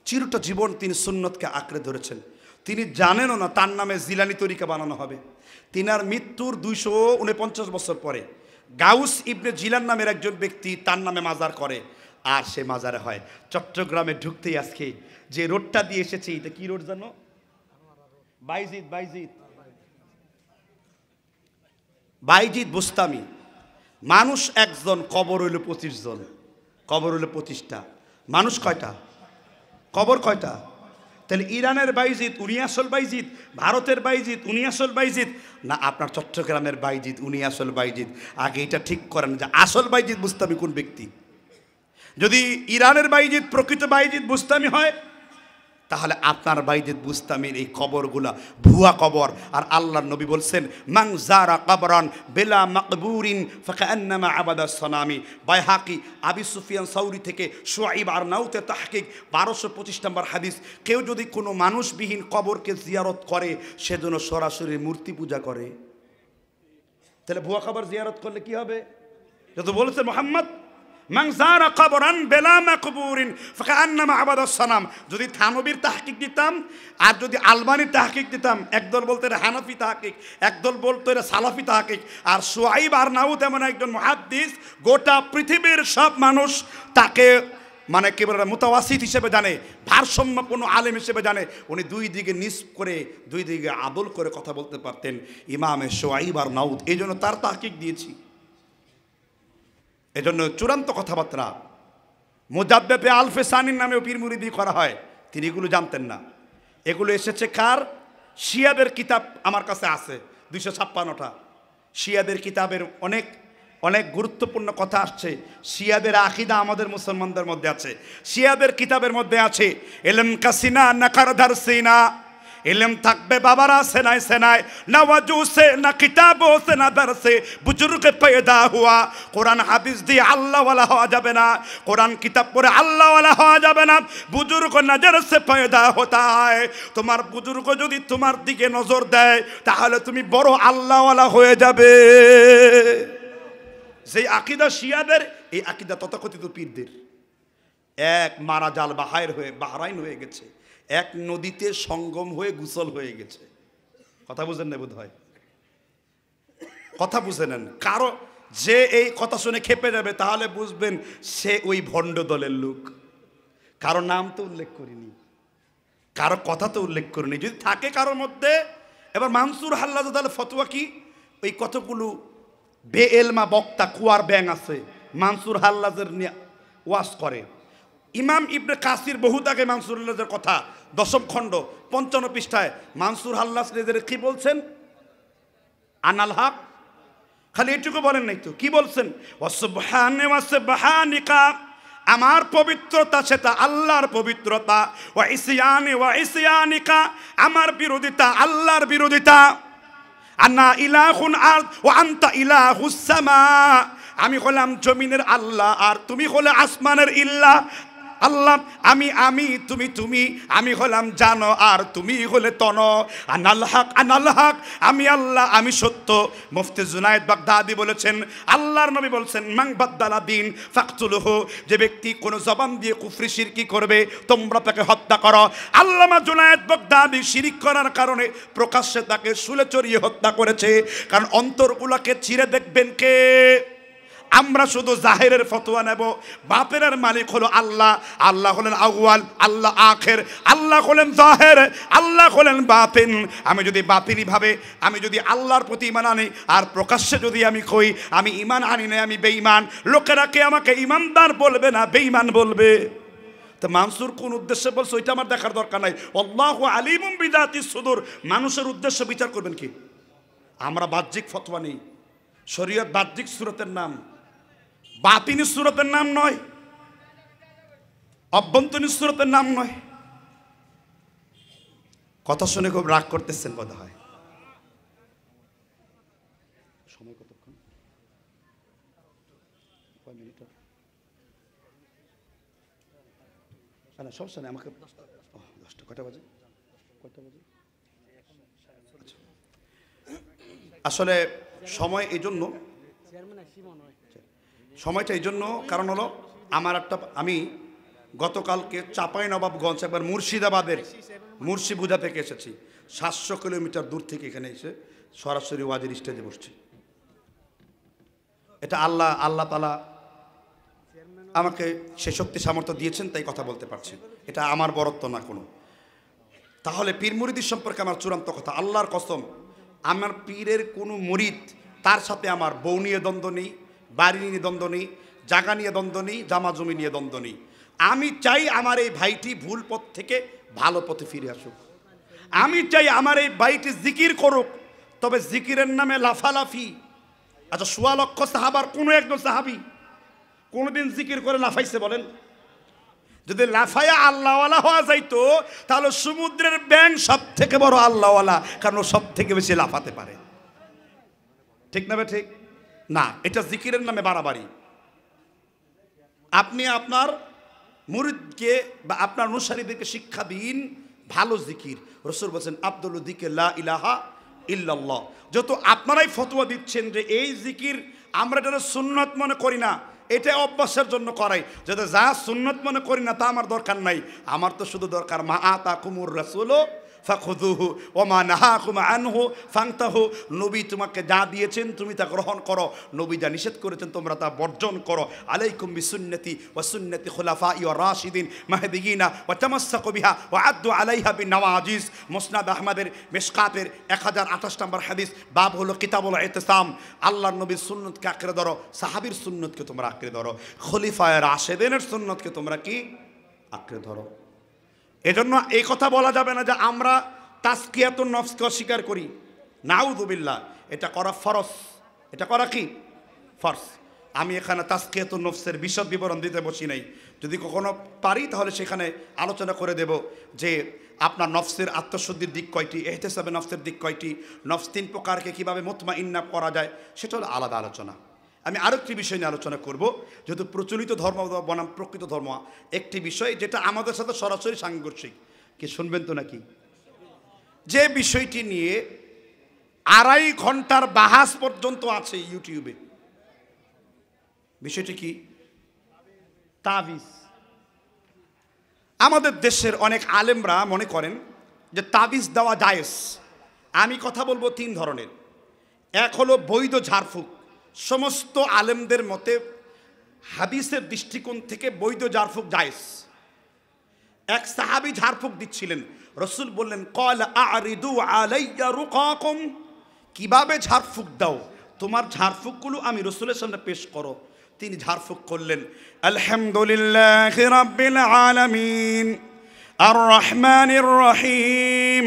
চিরটা জীবন তিনি সুন্নতকে আঁকড়ে ধরেছেন। তিনি জানেনও না তার নামে জিলানী তরিকা বানানো হবে। তিনার মৃত্যুর 249 বছর পরে গাউস ইবনে জিলান নামের একজন ব্যক্তি তার নামে মাজার করে, আর সে মাজারে হয়। চট্টগ্রামে ঢুকতেই আজকে যে রোডটা দিয়ে এসেছে, এটা কি রোড জানো? বাইজিদ বাইজিদ বুস্তামি, মানুষ একজন, কবর হইল 25 জন, কবর হইল 25টা, মানুষ কয়টা, কবর কয়টা? তাহলে ইরানের বাইজিদ উনি আসল বাইজিদ, ভারতের বাইজিদ উনি আসল বাইজিদ, না আপনার চট্টগ্রামের বাইজিদ উনি আসল বাইজিদ? আগে এটা ঠিক করেন যে আসল বাইজিদ বুস্তামি কোন ব্যক্তি। যদি ইরানের বাইজিদ প্রকৃত বাইজিদ বুস্তামি হয়, তাহলে আপনার বাইজিদ বুস্তামির এই কবরগুলা ভুয়া কবর। আর আল্লাহর নবী বলছেন, মান যারা কবরান বিলা মাকবুরিন ফাকান্নামা আবাদা সানামি। বাইহাকি আবি সুফিয়ান সাউরি থেকে শুআইব আরনাউতে তাহকিক 1225 নম্বর হাদিস। কেউ যদি কোনো মানুষবিহীন কবরকে জিয়ারত করে, সেজন্য সরাসরি মূর্তি পূজা করে। তাহলে ভুয়া কবর জিয়ারত করলে কি হবে? যত বলেছে মুহাম্মদ, মান যারা কবরান বিলা মাকবুরিন ফাকান্নামা আবাদা সানাম। যদি থানবীর তাহকিক দিতাম আর যদি আলবানির তাহকিক দিতাম, একদল বলতো এটা হানাফি তাহকিক, একদল বলতো এটা সালাফি তাহকিক। আর শুআইব আরনাউত এমন একজন মুহাদ্দিস, গোটা পৃথিবীর সব মানুষ তাকে মানে কি বলে মুতাওয়াসিত হিসেবে জানে, ভারসাম্যপূর্ণ আলেম হিসেবে জানে। উনি দুই দিকে নিসব করে, দুই দিকে আদল করে কথা বলতে পারতেন, ইমামে শুআইব আরনাউত। এই জন্য তার তাহকিক দিয়েছি। এজন্য চূড়ান্ত কথাবার্তা মুজাদ্দেদে আলফে সানির নামেও পীর মুরিদি করা হয়, তিনি এগুলো জানতেন না। এগুলো এসেছে কার? শিয়াদের কিতাব আমার কাছে আছে 256টা। শিয়াদের কিতাবের অনেক অনেক গুরুত্বপূর্ণ কথা আসছে। শিয়াদের আকীদা আমাদের মুসলমানদের মধ্যে আছে। শিয়াদের কিতাবের মধ্যে আছে, ইলম কাসিনা নাকার দারসিনা, ইলম থাকবে বাবারা সেনায় সেনায়, না ওয়াজু সে না কিতাবো সে না দরসে বুজুর্গ পয়দা হুয়া। কোরআন হাদিস দিয়ে আল্লাহওয়ালা হওয়া যাবে না, কোরআন কিতাব পড়ে আল্লাহওয়ালা হওয়া যাবে না। বুজুর্গ নজর সে পয়দা হতা হয়। তোমার বুজুর্গ যদি তোমার দিকে নজর দেয়, তাহলে তুমি বড় আল্লাহওয়ালা হয়ে যাবে। যেই আকীদা শিয়াদের, এই আকীদা তথাকথিত পীরদের। এক মারা জাল বাহরাইন হয়ে গেছে, এক নদীতে সঙ্গম হয়ে গোসল হয়ে গেছে। কথা বুঝেন না বোধ হয়, কথা বুঝে নেন। কারো যে এই কথা শুনে খেপে যাবে, তাহলে বুঝবেন সে ওই ভণ্ড দলের লোক। কারো নাম তো উল্লেখ করিনি, কারো কথা তো উল্লেখ করিনি। যদি থাকে কারোর মধ্যে, এবার মানসুর হাল্লাজের ফতোয়া কি? ওই কতগুলো বেএলমা বক্তা কুয়ার ব্যাং আছে, মানসুর হাল্লাজের নিয়ে ওয়াজ করে। ইমাম ইবনে কাসির বহুত আগে মানসুর হাল্লাজের কথা 10ম খণ্ড 55 পৃষ্ঠায় মানসুর হাল্লাজ নিজের কি বলছেন? আনাল হক, খালি এটুকু বলেন নাই তো, কি বলছেন? ওয়াসুবহানে ওয়াসুবহানিকা, আমার পবিত্রতা সেটা আল্লাহর পবিত্রতা। ওয়া ইসয়ানিকা, আমার বিরোধিতা আল্লাহর বিরোধিতা। আনা ইলাহুন আরদ ওয়া আনতা ইলাহুস সামা, আমি হলাম জমিনের আল্লাহ আর তুমি হলে আসমানের ইল্লাহ। আল্লাহ আমি তুমি, আমি হলাম জানো আর তুমি হলে তন। আনাল হক, আমি আল্লাহ, আমি সত্য। মুফতি জুনায়েদ বাগদাদি বলেছেন, আল্লাহর নবী বলছেন, মান বাদদালা দ্বীন ফাকতুলহু, যে ব্যক্তি কোনো জবান দিয়ে কুফরি শিরকি করবে, তোমরা তাকে হত্যা করো। আল্লামা জুনায়েদ বাগদাদি শিরক করার কারণে প্রকাশ্যে তাকে শুলে চড়িয়ে হত্যা করেছে। কারণ অন্তরগুলোকে চিরে দেখবেন কে? আমরা শুধু জাহেরের ফতোয়া নেব। বাতেনের মালিক হলো আল্লাহ, আল্লাহ হলেন আউয়াল, আল্লাহ আখের, আল্লাহ হলেন জাহের, আল্লাহ হলেন বাতিন। আমি যদি বাতিনি ভাবে, আমি যদি আল্লাহর প্রতি ঈমান আনি আর প্রকাশ্যে যদি আমি কই আমি ঈমান আনি না, আমি বেঈমান, লোকেরা কে আমাকে ঈমানদার বলবে না বেঈমান বলবে? তো মানসুর কোন উদ্দেশ্যে বলছে ওইটা আমার দেখার দরকার নাই। আল্লাহু আলিমুম বিযাতিস সুদূর, মানুষের উদ্দেশ্য বিচার করবেন কি? আমরা বাহ্যিক ফতোয়া নেই। শরীয়ত বাহ্যিক সূরতের নাম, বাতিনি সূরতের নাম নয়, অভ্যন্তরীণ সূরতের নাম নয়। কথা শুনে খুব রাগ করতেছেন বোধ হয়। সময় কতক্ষণ? কয় মিনিট? না সমস্যা নেই, আমাকে 10টা। কয়টা বাজে? আসলে সময় এই জন্য, সময়টা এই জন্য কারণ হলো আমি গতকালকে চাঁপাইনবাবগঞ্জ একবার মুর্শিদাবাদের মুর্শিবুজা থেকে এসেছি। 700 কিলোমিটার দূর থেকে এখানে এসে সরাসরি ওয়াজের স্টেজে বসছি। এটা আল্লাহ তাআলা আমাকে সে শক্তি সামর্থ্য দিয়েছেন, তাই কথা বলতে পারছি। এটা আমার বরত্ব না কোনো। তাহলে পীর মুরিদি সম্পর্কে আমার চূড়ান্ত কথা, আল্লাহর কসম, আমার পীরের কোনো মুরিদ তার সাথে আমার বউ নিয়ে দ্বন্দ্ব নেই, বাড়ি নিয়ে দ্বন্দ্ব নেই, জায়গা নিয়ে দ্বন্দ্ব নেই, জামা জমি নিয়ে দ্বন্দ্ব নেই। আমি চাই আমার এই ভাইটি ভুল পথ থেকে ভালো পথে ফিরে আসুক। আমি চাই আমার এই ভাইটি জিকির করুক, তবে জিকিরের নামে লাফালাফি। আচ্ছা, ১৬ লক্ষ সাহাবার কোনো একজন সাহাবি কোনোদিন জিকির করে লাফাইছে বলেন? যদি লাফায়া আল্লাহওয়ালা হওয়া যাইতো তাহলে সমুদ্রের ব্যাঙ সব থেকে বড় আল্লাহওয়ালা, কারণ ও সব থেকে বেশি লাফাতে পারে। ঠিক না? ঠিক না? এটা জিকিরের নামে বাড়াবাড়ি। আপনি আপনার মুরিদকে বা আপনার অনুসারীদেরকে শিক্ষা দিন ভালো জিকির। রাসূল বলেছেন আব্দুল যিকির লা ইলাহা ইল্লাল্লাহ। যত আপনারাই ফতোয়া দিচ্ছেন যে এই জিকির আমরা এটা সুন্নত মনে করি না, এটা অভ্যাসের জন্য করাই, যাতে যা সুন্নত মনে করি না তা আমার দরকার নাই। আমার তো শুধু দরকার মা আতাকুমুর রাসূলু ফাখুযুহু ওয়া মা নাহাকুম আনহু ফান্তাহু। নবী তোমাকে যা দিয়েছেন তুমি তা গ্রহণ করো, নবী যা নিষেধ করেছেন তোমরা তা বর্জন করো। আলাইকুম বিসুন্নতি ওয়া সুন্নতি খুলাফাই ওয়া রাশিদিন মাহদিয়িনা ওয়া তামাসসাকু বিহা ওয়া আদ্দু আলাইহা বিন-নওয়াজিজ। মুসনাদ আহমদের মিশকাতের 1028 নম্বর হাদিস, বাব হলো কিতাবুল ইতিসাম। আল্লাহর নবীর সুন্নতকে আঁকড়ে ধরো, সাহাবীর সুন্নতকে তোমরা আঁকড়ে ধরো, খলিফায়ে রাশিদিনের সুন্নতকে তোমরা কি আঁকড়ে ধরো। এজন্য এই কথা বলা যাবে না যে আমরা তাজকিয়াতুন নফসকে অস্বীকার করি। নাউযুবিল্লাহ, এটা করা ফরজ। এটা করা কি ফরজ। আমি এখানে তাজকিয়াতুন নফসের বিশদ বিবরণ দিতে বসি নাই। যদি কখনো পারি তাহলে সেখানে আলোচনা করে দেব যে আপনার নফসের আত্মশুদ্ধির দিক কয়টি, ইহতিসাবে নফসের দিক কয়টি, নফস 3 প্রকারকে কীভাবে মুতমাইন্না করা যায়, সেটা হলো আলাদা আলোচনা। আমি আরেকটি বিষয় নিয়ে আলোচনা করব, যেহেতু প্রচলিত ধর্ম বনাম প্রকৃত ধর্ম একটি বিষয় যেটা আমাদের সাথে সরাসরি সাংঘর্ষিক। কি শুনবেন তো নাকি? যে বিষয়টি নিয়ে 2.5 ঘন্টার বাহাস পর্যন্ত আছে ইউটিউবে। বিষয়টি কি? তাবিজ। আমাদের দেশের অনেক আলেমরা মনে করেন যে তাবিজ দেওয়া জায়েজ। আমি কথা বলবো 3 ধরনের। এক হলো বৈধ ঝাড়ফুঁক। সমস্ত আলেমদের মতে হাদিসের দৃষ্টিকোণ থেকে বৈধ ঝাড়ফুঁক জায়েজ। এক সাহাবী ঝাড়ফুঁক দিচ্ছিলেন, রাসূল বললেন ক্বালা আ'রিদু আলাইয়া রুকাকুম, কিভাবে ঝাড়ফুঁক দাও, তোমার ঝাড়ফুঁকগুলো আমি রাসূলের সামনে পেশ করো। তিনি ঝাড়ফুঁক করলেন, আলহামদুলিল্লাহি রাব্বিল আলামিন আর রহমানির রহিম।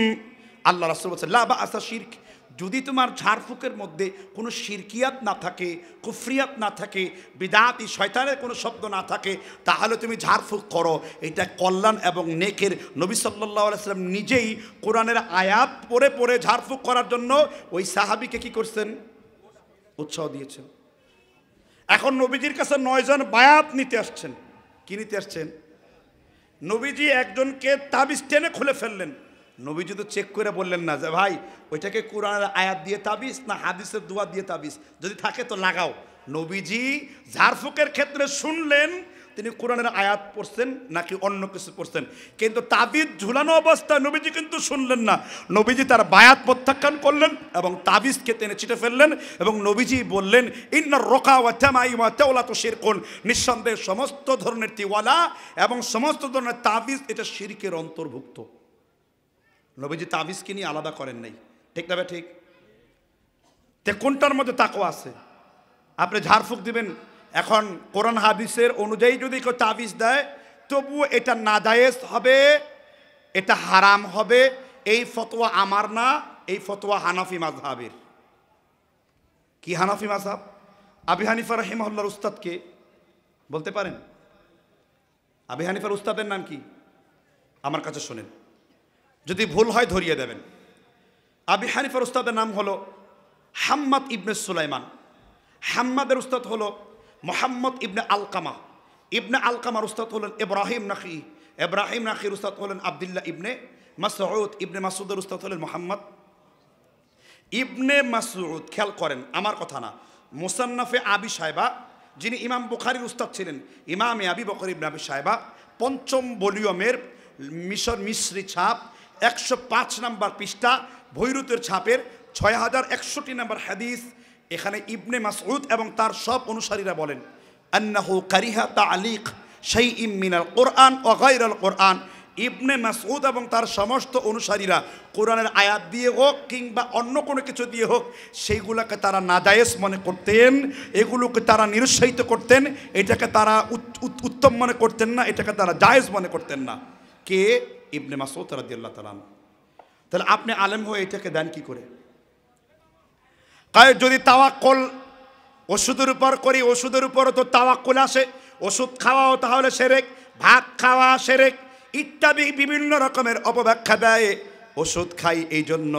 আল্লাহ রাসূল বলেছেন লা বা'সা শিরক, যদি তোমার ঝাড়ফুঁকের মধ্যে কোনো শিরকিয়াত না থাকে, কুফরিয়াত না থাকে, বিদআতি শয়তানের কোনো শব্দ না থাকে, তাহলে তুমি ঝাড়ফুঁক করো। এটা কল্যাণ এবং নেকের। নবী সাল্লাল্লাহু আলাইহি ওয়াসাল্লাম নিজেই কোরআনের আয়াত পড়ে পড়ে ঝাড়ফুঁক করার জন্য ওই সাহাবীকে কি করছেন? উৎসাহ দিয়েছেন। এখন নবীজির কাছে 9 জন বায়াত নিতে আসছেন। কি নিতে আসছেন? নবীজি একজনকে তাবিজ টেনে খুলে ফেললেন। নবীজি তো চেক করে বললেন না যে ভাই ওইটাকে কোরআনের আয়াত দিয়ে তাবিজ না হাদিসের দোয়া দিয়ে তাবিজ, যদি থাকে তো লাগাও। নবীজি ঝাড়ফুঁকের ক্ষেত্রে শুনলেন তিনি কোরআনের আয়াত পড়ছেন নাকি অন্য কিছু পড়ছেন, কিন্তু তাবিজ ঝুলানো অবস্থায় নবীজি কিন্তু শুনলেন না। নবীজি তার বায়াত প্রত্যাখ্যান করলেন এবং তাবিজকে টেনে ছিটে ফেললেন এবং নবীজি বললেন ইন্নার রোকা ওয়া তামাই ওয়া তাওলাতু শিরকুন, নিঃসন্দেহে সমস্ত ধরনের তিওয়ালা এবং সমস্ত ধরনের তাবিজ এটা শিরকের অন্তর্ভুক্ত। নবীজি তাবিজকে নিয়ে আলাদা করেন নাই। ঠিক না? ঠিক। তে কোনটার মধ্যে তাকওয়া আছে? আপনি ঝাড়ফুঁক দিবেন, এখন কোরআন হাদিসের অনুযায়ী যদি কেউ তাবিজ দেয় তবুও এটা নাজায়েজ হবে, এটা হারাম হবে। এই ফতোয়া আমার না, এই ফতোয়া হানাফি মাযহাবের। কি হানাফি মাযহাব? আবু হানিফা রাহিমাহুল্লাহর উস্তাদকে বলতে পারেন? আবু হানিফার উস্তাদের নাম কি? আমার কাছে শোনেন, যদি ভুল হয় ধরিয়ে দেবেন। আবু হানিফার উস্তাদের নাম হলো হাম্মাদ ইবনে সুলাইমান। হাম্মাদের উস্তাদ হলো মুহাম্মদ ইবনে আলকামা। ইবনে আলকামার উস্তাদ হলেন ইব্রাহিম নাখি। ইব্রাহিম নাখির উস্তাদ হলেন আব্দুল্লাহ ইবনে মাসউদ। ইবনে মাসউদের উস্তাদ হলেন মুহাম্মদ ইবনে মাসউদ। খেয়াল করেন, আমার কথা না, মুসান্নাফে আবি সাইবা, যিনি ইমাম বুখারীর উস্তাদ ছিলেন, ইমামে আবি বকর ইবনে আবি সাইবা, 5ম ভলিউমের মিশরি ছাপ, 105 নম্বর পৃষ্ঠা, বৈরুতের ছাপের 6061 নম্বর হাদিস। এখানে ইবনে মাসউদ এবং তার সব অনুসারীরা বলেন আন্নাহু কারিহা তা'লিক শাইইন মিনাল কোরআন ওয়া গায়রাল কোরআন, ইবনে মাসউদ এবং তার সমস্ত অনুসারীরা কোরআনের আয়াত দিয়ে হোক কিংবা অন্য কোনো কিছু দিয়ে হোক সেইগুলোকে তারা নাজায়েজ মনে করতেন, এগুলোকে তারা নিরুৎসাহিত করতেন, এটাকে তারা উত্তম মনে করতেন না, এটাকে তারা জায়েজ মনে করতেন না। কে? ইবনে মাসউদ রাদিয়াল্লাহু তাআলা। তাহলে আপনি আলেম হয়ে এটাকে দেন কি করে? যদি তাওয়াক্কুল ওষুধের উপর করি, ওষুধের উপরও তো তাওয়াক্কুল আসে, ওষুধ খাওয়াও তাহলে শিরক, ভাত খাওয়া শিরক ইত্যাদি বিভিন্ন রকমের অপব্যাখ্যা দেয়। ওষুধ খাই এই জন্য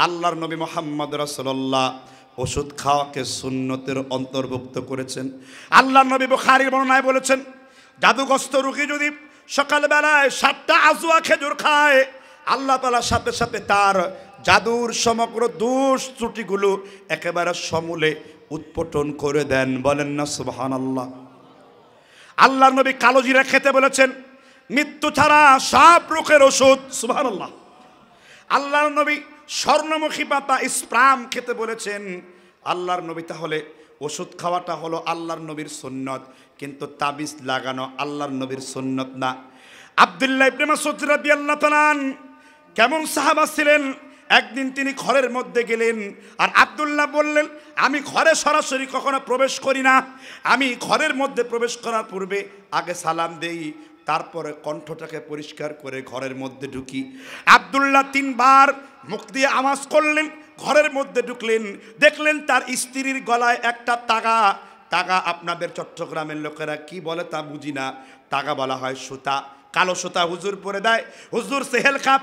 আল্লাহর নবী মুহাম্মদ রাসূলুল্লাহ ওষুধ খাওয়াকে সুন্নতের অন্তর্ভুক্ত করেছেন। আল্লাহর নবী বুখারীর বর্ণনায় বলেছেন, জাদুগ্রস্ত রোগী যদি সকালবেলায় 7টা আজওয়া খেজুর খায়, আল্লাহ তাআলা সাথে সাথে তার জাদুর সমগ্র দোষ ত্রুটিগুলো একেবারে সমূলে উৎপটন করে দেন। বলেন না সুবহানাল্লাহ। আল্লাহর নবী কালো জিরা খেতে বলেছেন, মৃত্যু ছাড়া সব রোগের ওষুধ। সুবহানাল্লাহ। আল্লাহর নবী স্বর্ণমুখী পাতা স্প্রাম খেতে বলেছেন। আল্লাহর নবী তাহলে ওষুধ খাওয়াটা হলো আল্লাহর নবীর সুন্নত, কিন্তু তাবিজ লাগানো আল্লাহর নবীর সুন্নত না। আব্দুল্লাহ ইবনে মাসউদ রাদিয়াল্লাহু তাআলা কেমন সাহাবা ছিলেন? একদিন তিনি ঘরের মধ্যে গেলেন, আর আব্দুল্লাহ বললেন, আমি ঘরে সরাসরি কখনো প্রবেশ করি না, আমি ঘরের মধ্যে প্রবেশ করার পূর্বে আগে সালাম দেই, তারপরে কণ্ঠটাকে পরিষ্কার করে ঘরের মধ্যে ঢুকি। আব্দুল্লাহ 3 বার মুখ দিয়ে আওয়াজ করলেন, ঘরের মধ্যে ঢুকলেন, দেখলেন তার স্ত্রীর গলায় একটা তাগা। তাগা আপনাদের চট্টগ্রামের লোকেরা কি বলে তা বুঝি না, তাগা বলা হয় সুতা, কালো সুতা হুজুর পরে দেয়। হুজুর সেহেল খা